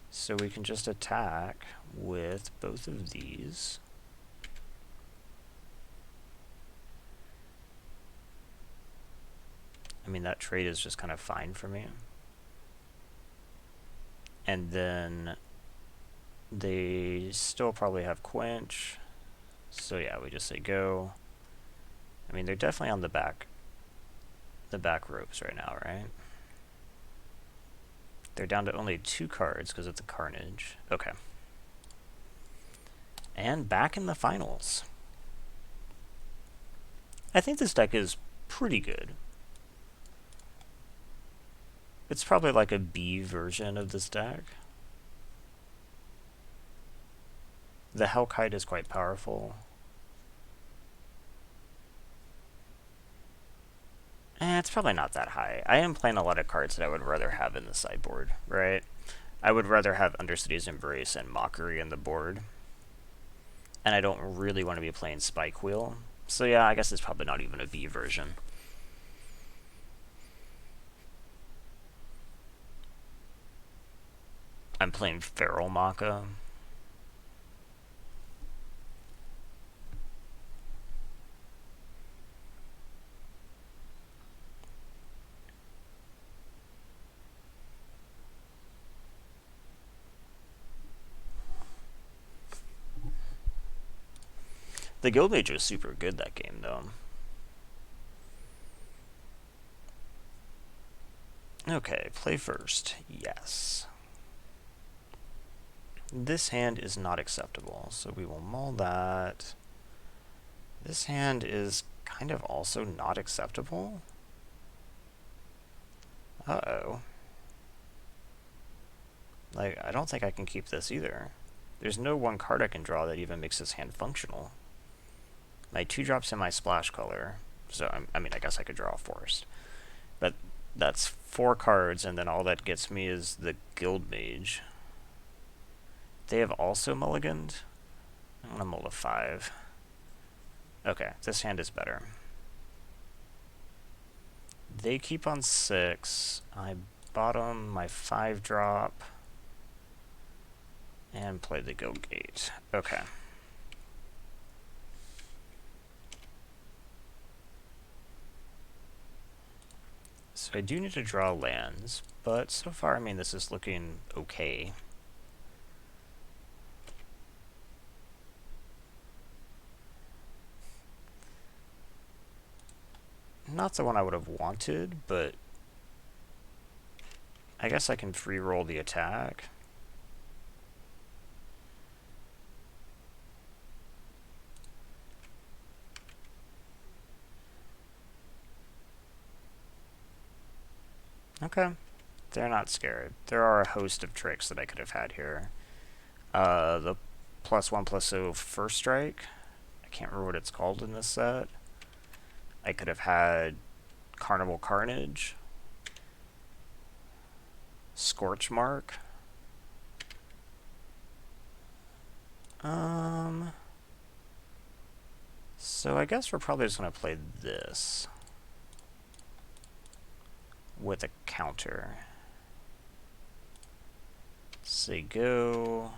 So we can just attack with both of these. I mean, that trade is just kind of fine for me. And then they still probably have Quench. So yeah, we just say go. I mean, they're definitely on the back ropes right now, right? They're down to only 2 cards because of the Carnage. Okay. And back in the finals. I think this deck is pretty good. It's probably like a B version of this deck. The Hellkite is quite powerful. It's probably not that high. I am playing a lot of cards that I would rather have in the sideboard, right? I would rather have Undercity's Embrace and Mockery in the board. And I don't really want to be playing Spike Wheel. So yeah, I guess it's probably not even a B version. I'm playing Feral Maka. The Guildmage was super good that game, though. Okay, play first. Yes. This hand is not acceptable, so we will mull that. This hand is kind of also not acceptable. Uh-oh. Like, I don't think I can keep this either. There's no 1 card I can draw that even makes this hand functional. My 2 drops in my splash color, so I mean, I guess I could draw a forest. But that's 4 cards, and then all that gets me is the Guildmage. They have also mulliganed. I'm gonna mull to 5. Okay, this hand is better. They keep on 6. I bottom my 5 drop and play the Guildgate. Okay. So I do need to draw lands, but so far, I mean, this is looking okay. Not the one I would have wanted, but I guess I can free roll the attack. Okay. They're not scared. There are a host of tricks that I could have had here. The +1/+0 first strike. I can't remember what it's called in this set. I could have had Carnival Carnage, Scorch Mark. So I guess we're probably just going to play this with a counter. Say go.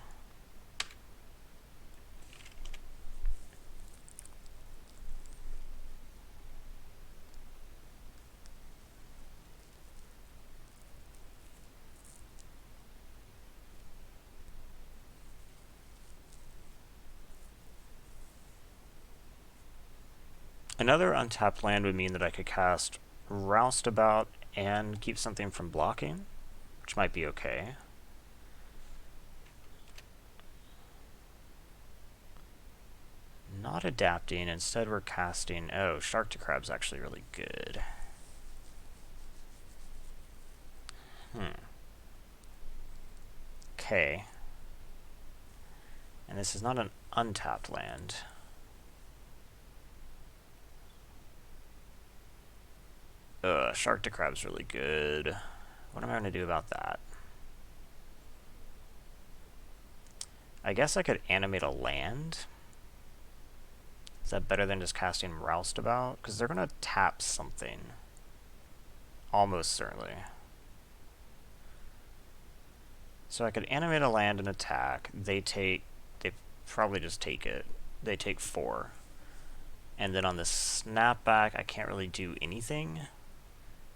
Another untapped land would mean that I could cast Roustabout and keep something from blocking, which might be okay. Not adapting, instead we're casting... Oh, Shark to Crab's actually really good. Okay. And this is not an untapped land. Shark to Crab's really good. What am I going to do about that? I guess I could animate a land. Is that better than just casting Roustabout? Because they're going to tap something. Almost certainly. So I could animate a land and attack. They probably just take it. They take 4. And then on the snapback, I can't really do anything.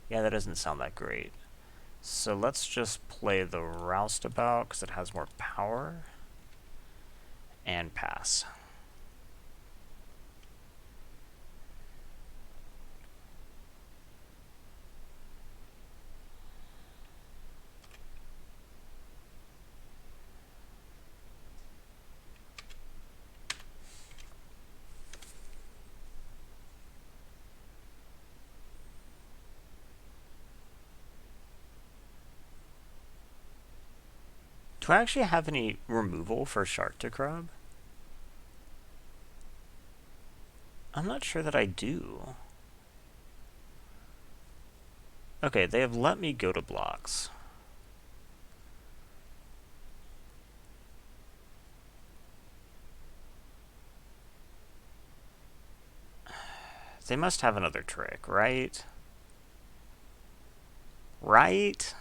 Yeah, that doesn't sound that great. So let's just play the Roustabout because it has more power. And pass. Do I actually have any removal for Shark to Crab? I'm not sure that I do. Okay, they have let me go to blocks. They must have another trick, right? Right?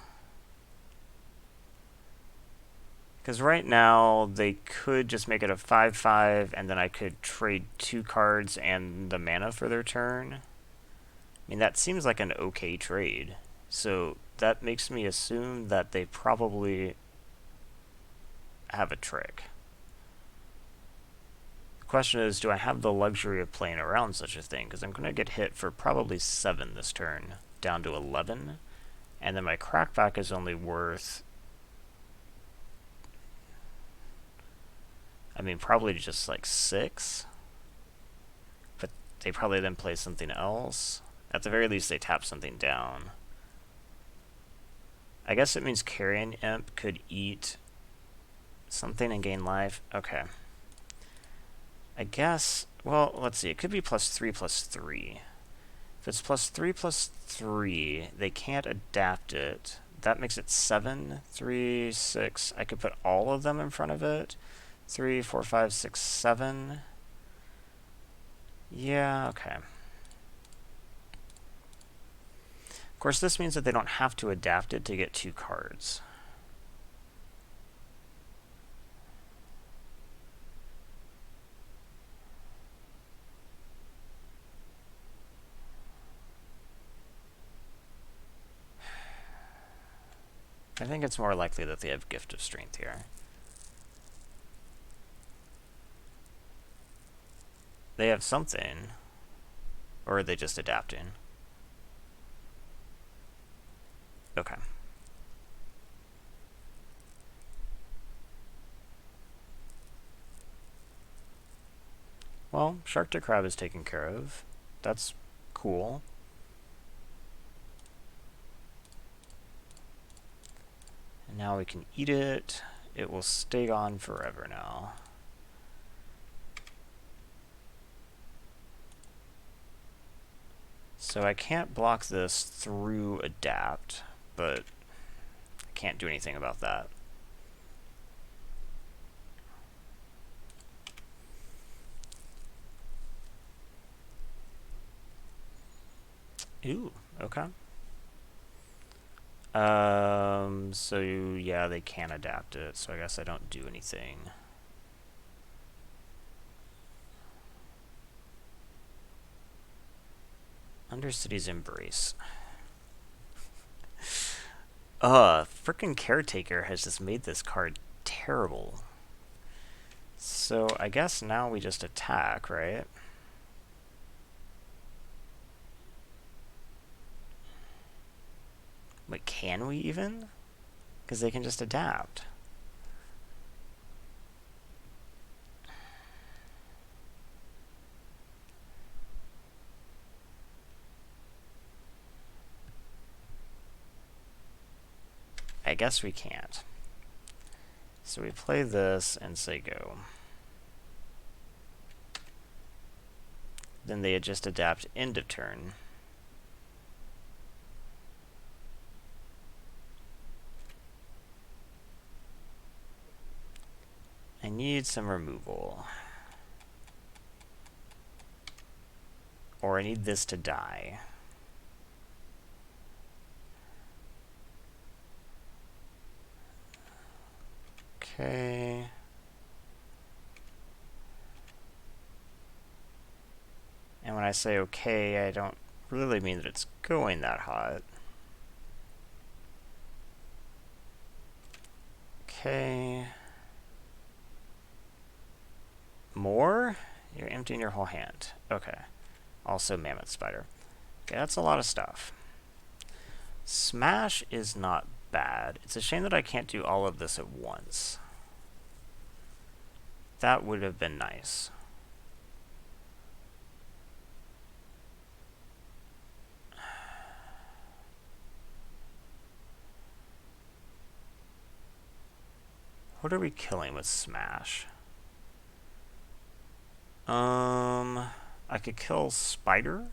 Because right now, they could just make it a 5/5, and then I could trade 2 cards and the mana for their turn. I mean, that seems like an okay trade. So that makes me assume that they probably have a trick. The question is, do I have the luxury of playing around such a thing? Because I'm going to get hit for probably 7 this turn, down to 11. And then my crackback is only worth... I mean, probably just like 6. But they probably then play something else. At the very least, they tap something down. I guess it means Carrion Imp could eat something and gain life. Okay. I guess, well, let's see. It could be +3/+3. If it's +3/+3, they can't adapt it. That makes it 7, 3, 6. I could put all of them in front of it. 3, 4, 5, 6, 7. Yeah, okay. Of course, this means that they don't have to adapt it to get 2 cards. I think it's more likely that they have Gift of Strength here. They have something. Or are they just adapting? Okay. Well, Shark to Crab is taken care of. That's cool. And now we can eat it. It will stay on forever now. So I can't block this through adapt, but I can't do anything about that. Ooh, okay. So yeah, they can adapt it, so I guess I don't do anything. Undercity's Embrace. Frickin' Caretaker has just made this card terrible. So I guess now we just attack, right? But can we even? Because they can just adapt. I guess we can't. So we play this and say go. Then they just adapt end of turn. I need some removal. Or I need this to die. Okay. And when I say okay, I don't really mean that it's going that hot. Okay. More? You're emptying your whole hand. Okay. Also Mammoth Spider. Okay, that's a lot of stuff. Smash is not bad. It's a shame that I can't do all of this at once. That would have been nice. What are we killing with Smash? I could kill Spider.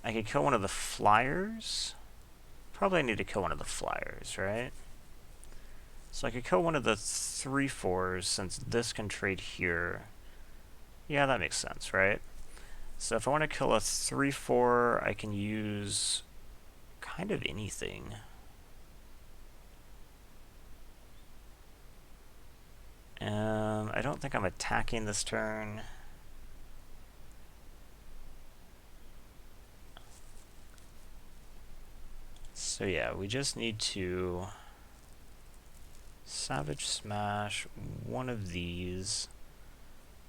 I could kill one of the flyers. Probably need to kill one of the flyers, right? So I could kill one of the 3/4s since this can trade here. Yeah, that makes sense, right? So if I want to kill a 3/4, I can use kind of anything. I don't think I'm attacking this turn. So yeah, we just need to Savage Smash one of these.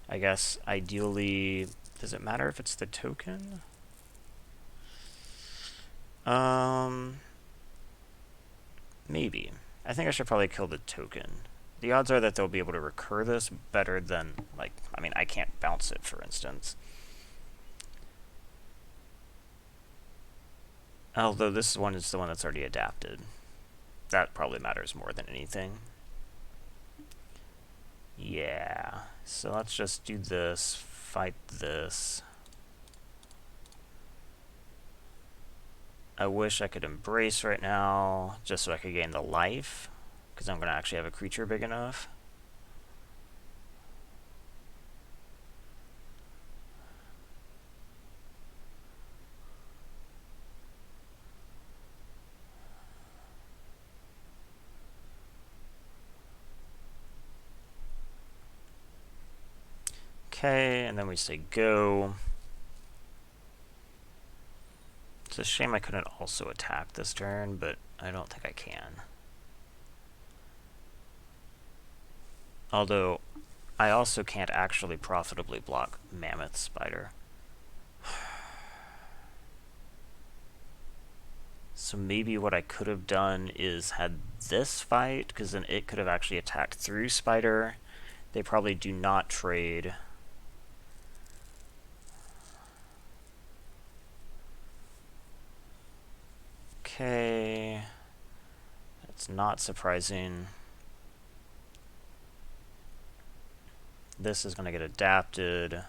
I guess ideally, does it matter if it's the token? Maybe. I think I should probably kill the token. The odds are that they'll be able to recur this better than, like, I mean, I can't bounce it, for instance. Although this one is the one that's already adapted. That probably matters more than anything. Yeah. So let's just do this, fight this. I wish I could embrace right now, just so I could gain the life, because I'm going to actually have a creature big enough. Okay, and then we say go. It's a shame I couldn't also attack this turn, but I don't think I can. Although, I also can't actually profitably block Mammoth Spider. So maybe what I could have done is had this fight, because then it could have actually attacked through Spider. They probably do not trade. Okay. That's not surprising. This is going to get adapted.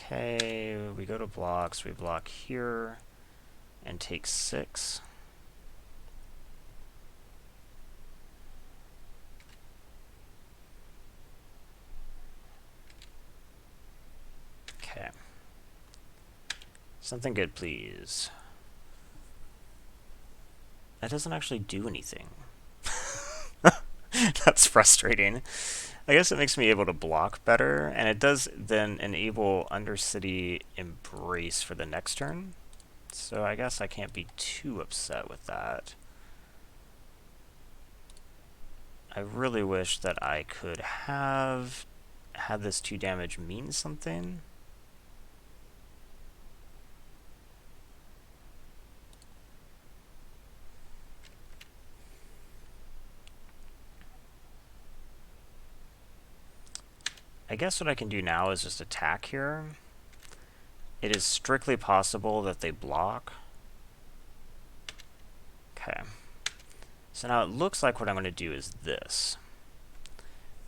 Okay, we go to blocks, we block here, and take 6. Okay. Something good, please. That doesn't actually do anything. That's frustrating. I guess it makes me able to block better, and it does then enable Undercity Embrace for the next turn. So I guess I can't be too upset with that. I really wish that I could have had this 2 damage mean something. I guess what I can do now is just attack here. It is strictly possible that they block. Okay. So now it looks like what I'm going to do is this.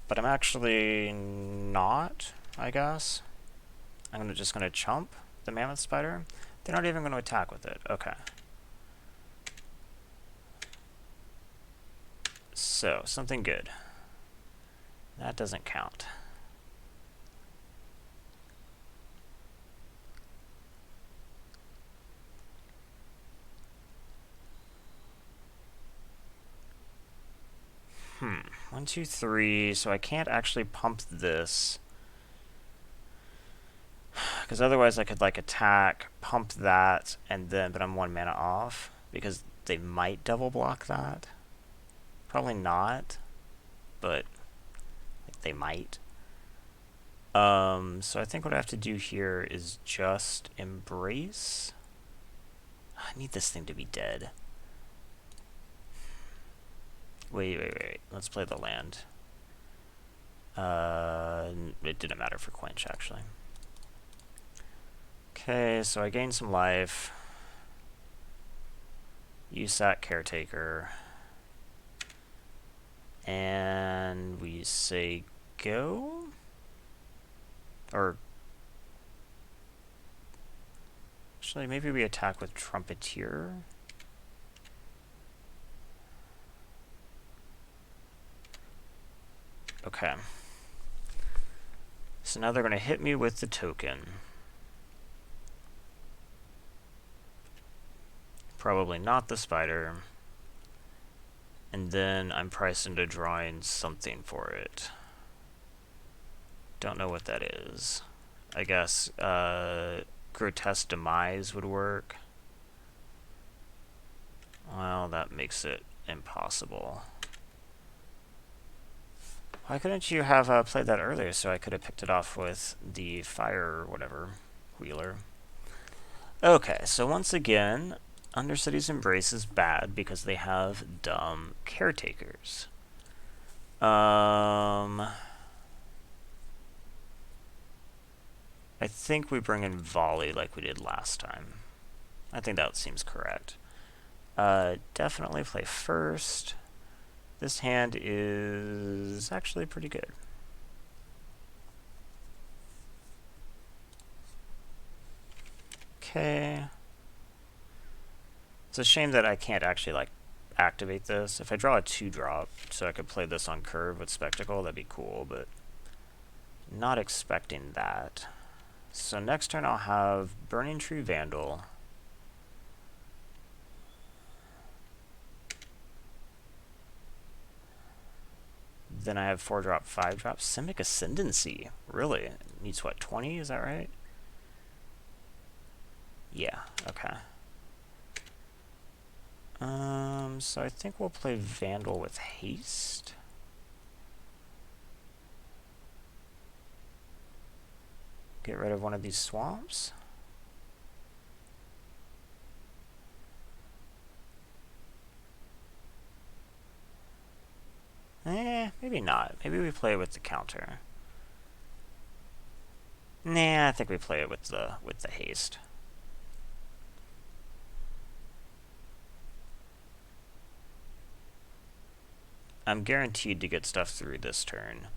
But I'm actually not, I guess. I'm just going to chump the mammoth spider. They're not even going to attack with it. Okay. So, something good. That doesn't count. One, two, three. So I can't actually pump this. Because otherwise I could like attack, pump that, and then, but I'm 1 mana off. Because they might double block that. Probably not. But like, they might. So I think what I have to do here is just embrace. I need this thing to be dead. Wait. Let's play the land. It didn't matter for quench, actually. Okay, so I gained some life. USAC Caretaker. And we say go? Or... Actually, maybe we attack with Trumpeteer? Okay. So now they're going to hit me with the token. Probably not the spider. And then I'm priced into drawing something for it. Don't know what that is. I guess Grotesque Demise would work. Well, that makes it impossible. Why couldn't you have played that earlier so I could have picked it off with the fire or whatever wheeler? Okay, so once again, Undercity's Embrace is bad because they have dumb caretakers. I think we bring in volley like we did last time. I think that seems correct. Definitely play first. This hand is actually pretty good. Okay. It's a shame that I can't actually like activate this. If I draw a 2-drop, so I could play this on curve with Spectacle, that'd be cool, but not expecting that. So next turn I'll have Burning Tree Vandal. Then I have 4-drop, 5-drop. Simic Ascendancy. Really? It needs what, 20? Is that right? Yeah, okay. So I think we'll play Vandal with haste. Get rid of one of these swamps. Maybe not. Maybe we play it with the counter. Nah, I think we play it with the haste. I'm guaranteed to get stuff through this turn.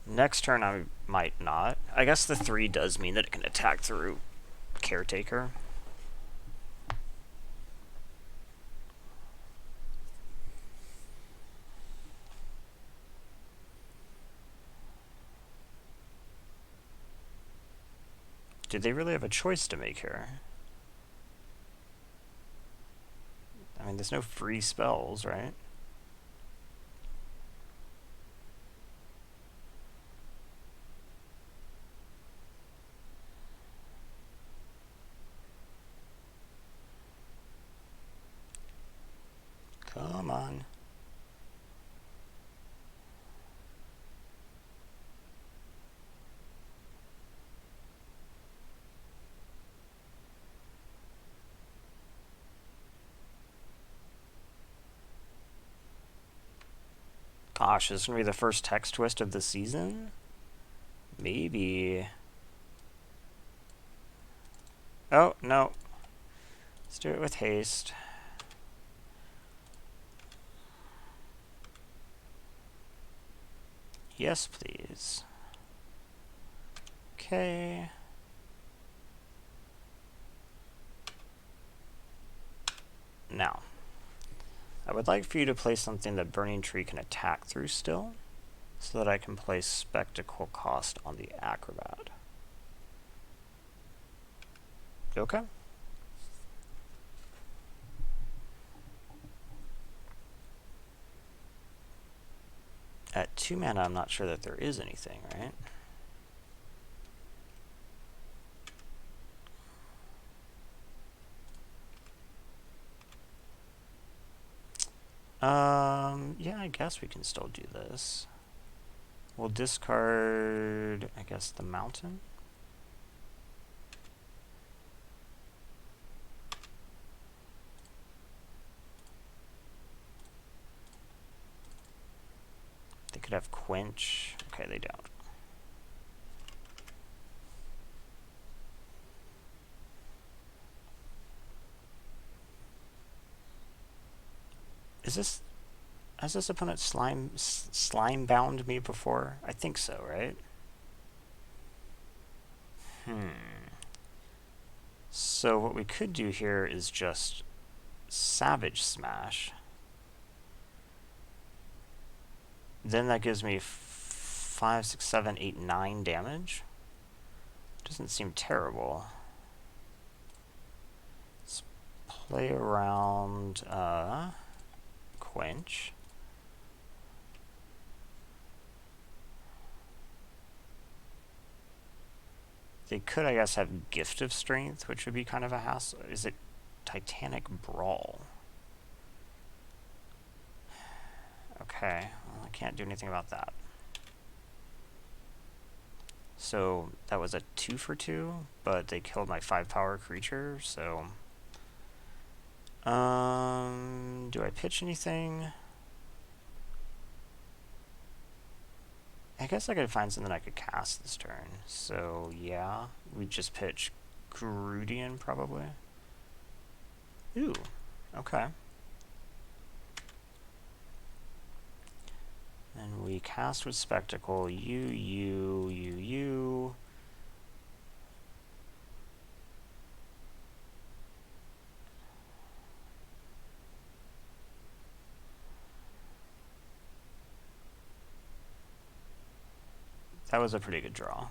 Next turn I might not. I guess the 3 does mean that it can attack through Caretaker. Do they really have a choice to make here? I mean, there's no free spells, right? Come on. Gosh, this is going to be the first text twist of the season? Maybe. Oh, no. Let's do it with haste. Yes, please. Okay. Now, I would like for you to play something that Burning Tree can attack through still, so that I can play Spectacle Cost on the Acrobat. Okay. At 2 mana, I'm not sure that there is anything, right? Yeah, I guess we can still do this. We'll discard, I guess, the mountain. They could have Quench. Okay, they don't. Is this... Has this opponent slime bound me before? I think so, right? So what we could do here is just Savage Smash. Then that gives me 5, 6, 7, 8, 9 damage. Doesn't seem terrible. Let's play around Quench. They could, I guess, have Gift of Strength, which would be kind of a hassle. Is it Titanic Brawl? Okay, well, I can't do anything about that. So that was a 2 for 2, but they killed my 5 power creature, so... do I pitch anything? I guess I could find something I could cast this turn. So yeah, we just pitch Grudian probably. Ooh, okay. And we cast with Spectacle. You. That was a pretty good draw.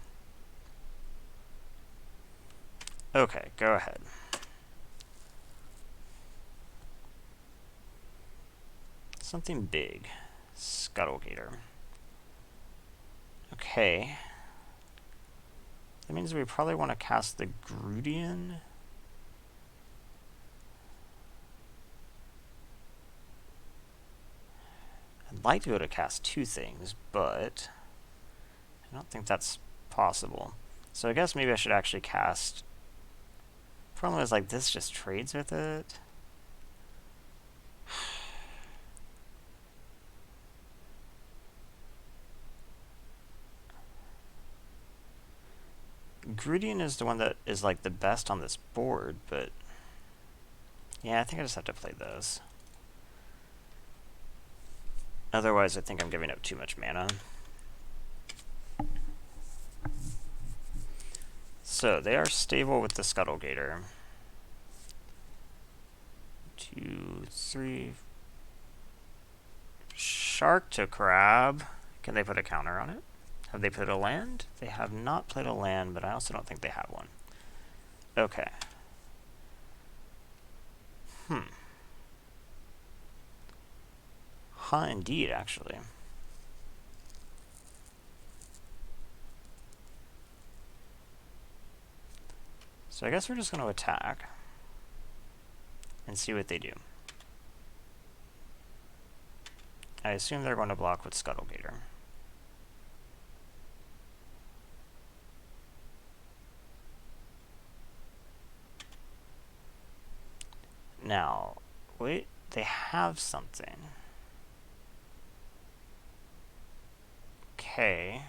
Okay, go ahead. Something big. Scuttlegator. Okay. That means we probably want to cast the Grudian. I'd like to be able to cast 2 things, but I don't think that's possible. So I guess maybe I should actually cast... Problem is, like, this just trades with it. Grudian is the one that is, like, the best on this board, but... Yeah, I think I just have to play those. Otherwise, I think I'm giving up too much mana. So they are stable with the Scuttle Gator. 2, 3. Shark to crab. Can they put a counter on it? Have they put a land? They have not played a land, but I also don't think they have one. Okay. Huh, indeed, actually. So I guess we're just going to attack and see what they do. I assume they're going to block with Scuttle Gator. Now, wait, they have something. Okay.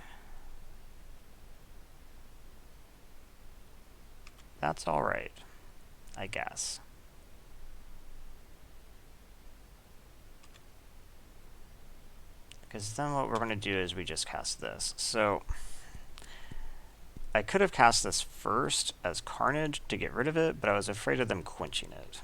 That's alright, I guess. Because then what we're going to do is we just cast this. So, I could have cast this first as Carnage to get rid of it, but I was afraid of them quenching it.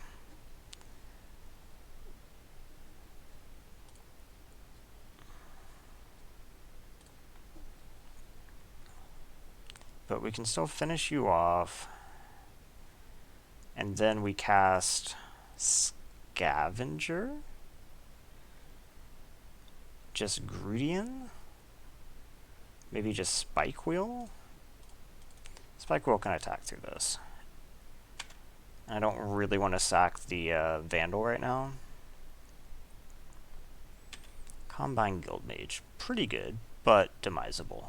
But we can still finish you off. And then we cast Scavenger? Just Grudian? Maybe just Spike Wheel? Spike Wheel can attack through this. I don't really want to sack the Vandal right now. Combine Guildmage. Pretty good, but demisable.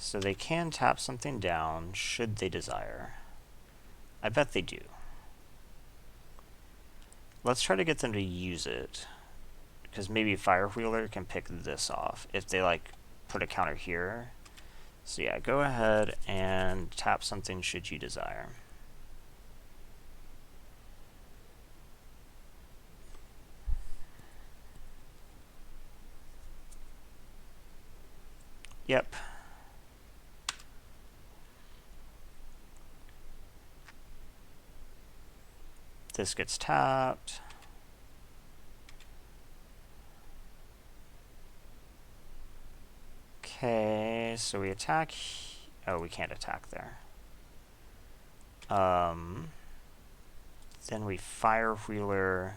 So they can tap something down, should they desire. I bet they do. Let's try to get them to use it. Because maybe Firewheeler can pick this off if they, like, put a counter here. So yeah, go ahead and tap something should you desire. Yep. This gets tapped. Okay, so we attack. Oh, we can't attack there. Then we Firewheeler.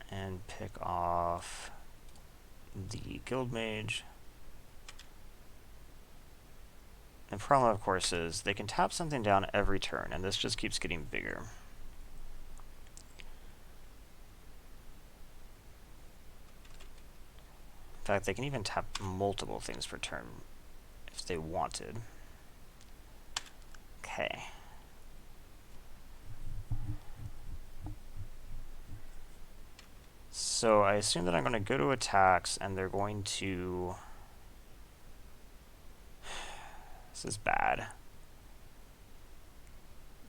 And pick off the Guildmage. The problem, of course, is they can tap something down every turn, and this just keeps getting bigger. In fact, they can even tap multiple things per turn if they wanted. Okay. So I assume that I'm going to go to attacks, and they're going to... This is bad.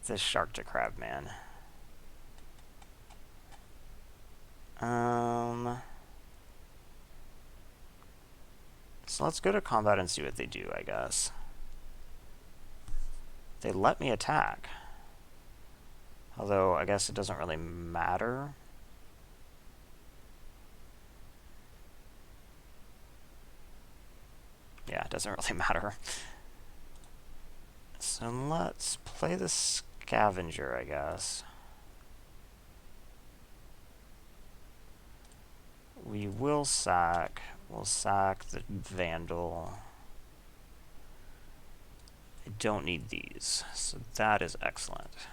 This Shark to Crab, man. So let's go to combat and see what they do, I guess. They let me attack. Although, I guess it doesn't really matter. Yeah, it doesn't really matter. So let's play the Scavenger, I guess. We will sack. We'll sack the Vandal. I don't need these, so that is excellent.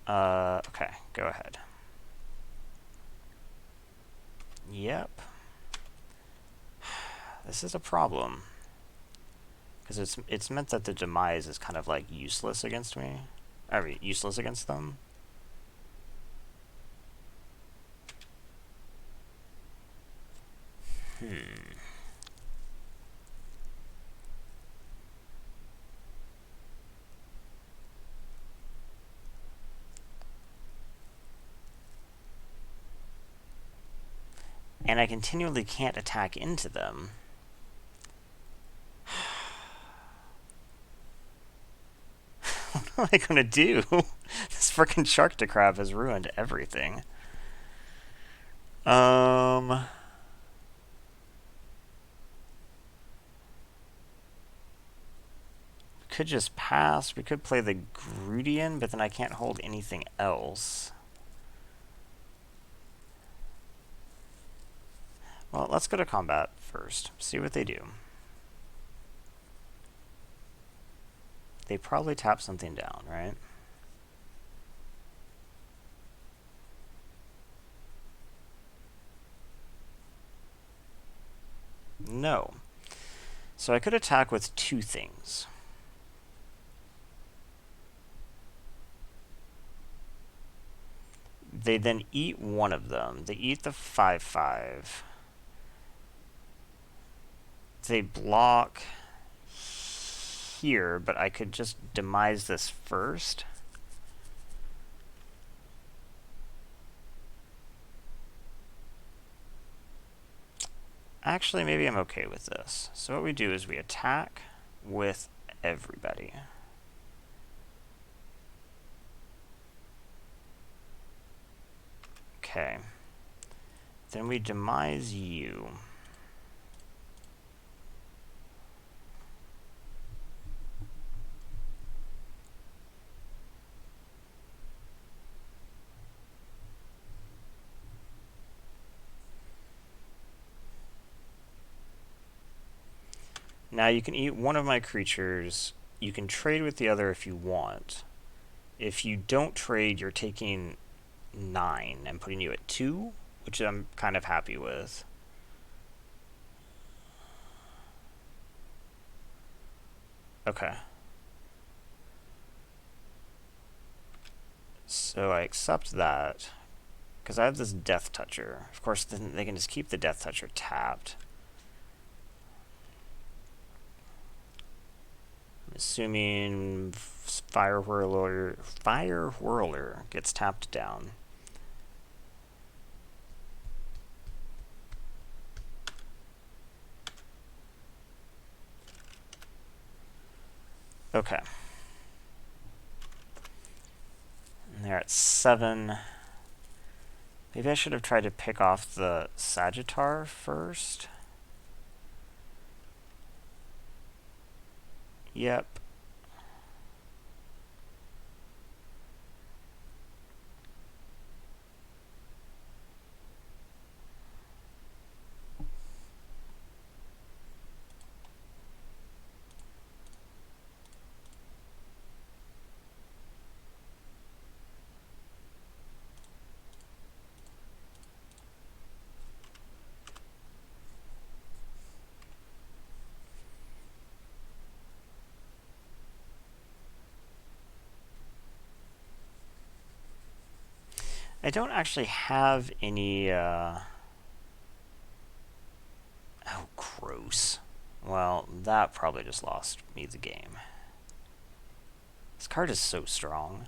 Okay, go ahead. Yep. This is a problem. Because it's meant that the demise is kind of like useless against me. I mean, useless against them. and I continually can't attack into them. What am I gonna do? This frickin' Sharktocrab has ruined everything. Could just pass. We could play the Grudian, but then I can't hold anything else. Well, let's go to combat first. See what they do. They probably tap something down, right? No. So I could attack with two things. They then eat one of them. They eat the 5/5. They block here, but I could just demise this first. Actually, maybe I'm okay with this. So what we do is we attack with everybody. Okay. Then we demise you. Now you can eat one of my creatures. You can trade with the other if you want. If you don't trade, you're taking 9 and putting you at 2, which I'm kind of happy with. Okay. So I accept that, because I have this Death Toucher. Of course, then they can just keep the Death Toucher tapped. I'm assuming Fire Whirler gets tapped down. Okay. And they're at 7. Maybe I should have tried to pick off the Sagittar first. Yep. I don't actually have any, Oh, gross. Well, that probably just lost me the game. This card is so strong.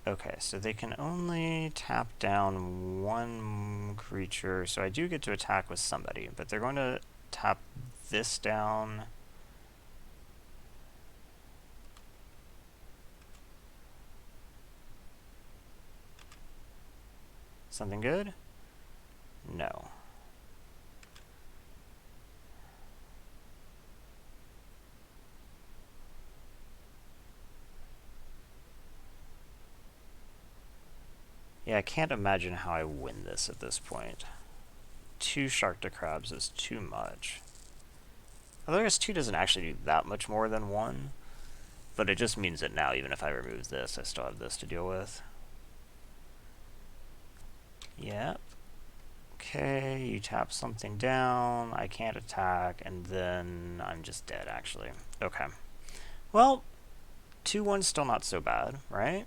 Okay, so they can only tap down one creature, so I do get to attack with somebody, but they're going to tap this down. Something good? No. Yeah, I can't imagine how I win this at this point. 2 Sharktocrabs is too much. Although I guess 2 doesn't actually do that much more than 1. But it just means that now, even if I remove this, I still have this to deal with. Yep. Okay, you tap something down, I can't attack, and then I'm just dead, actually. Okay. Well, 2/1's still not so bad, right?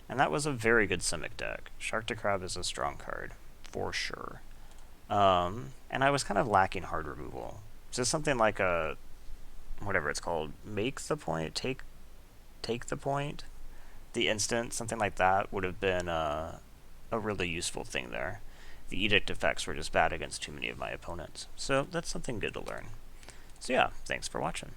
And that was a very good Simic deck. Sharktocrab is a strong card, for sure. And I was kind of lacking hard removal. Just something like a whatever it's called, make the point, take the point, the instant, something like that would have been a really useful thing there. The edict effects were just bad against too many of my opponents. So that's something good to learn. So yeah, thanks for watching.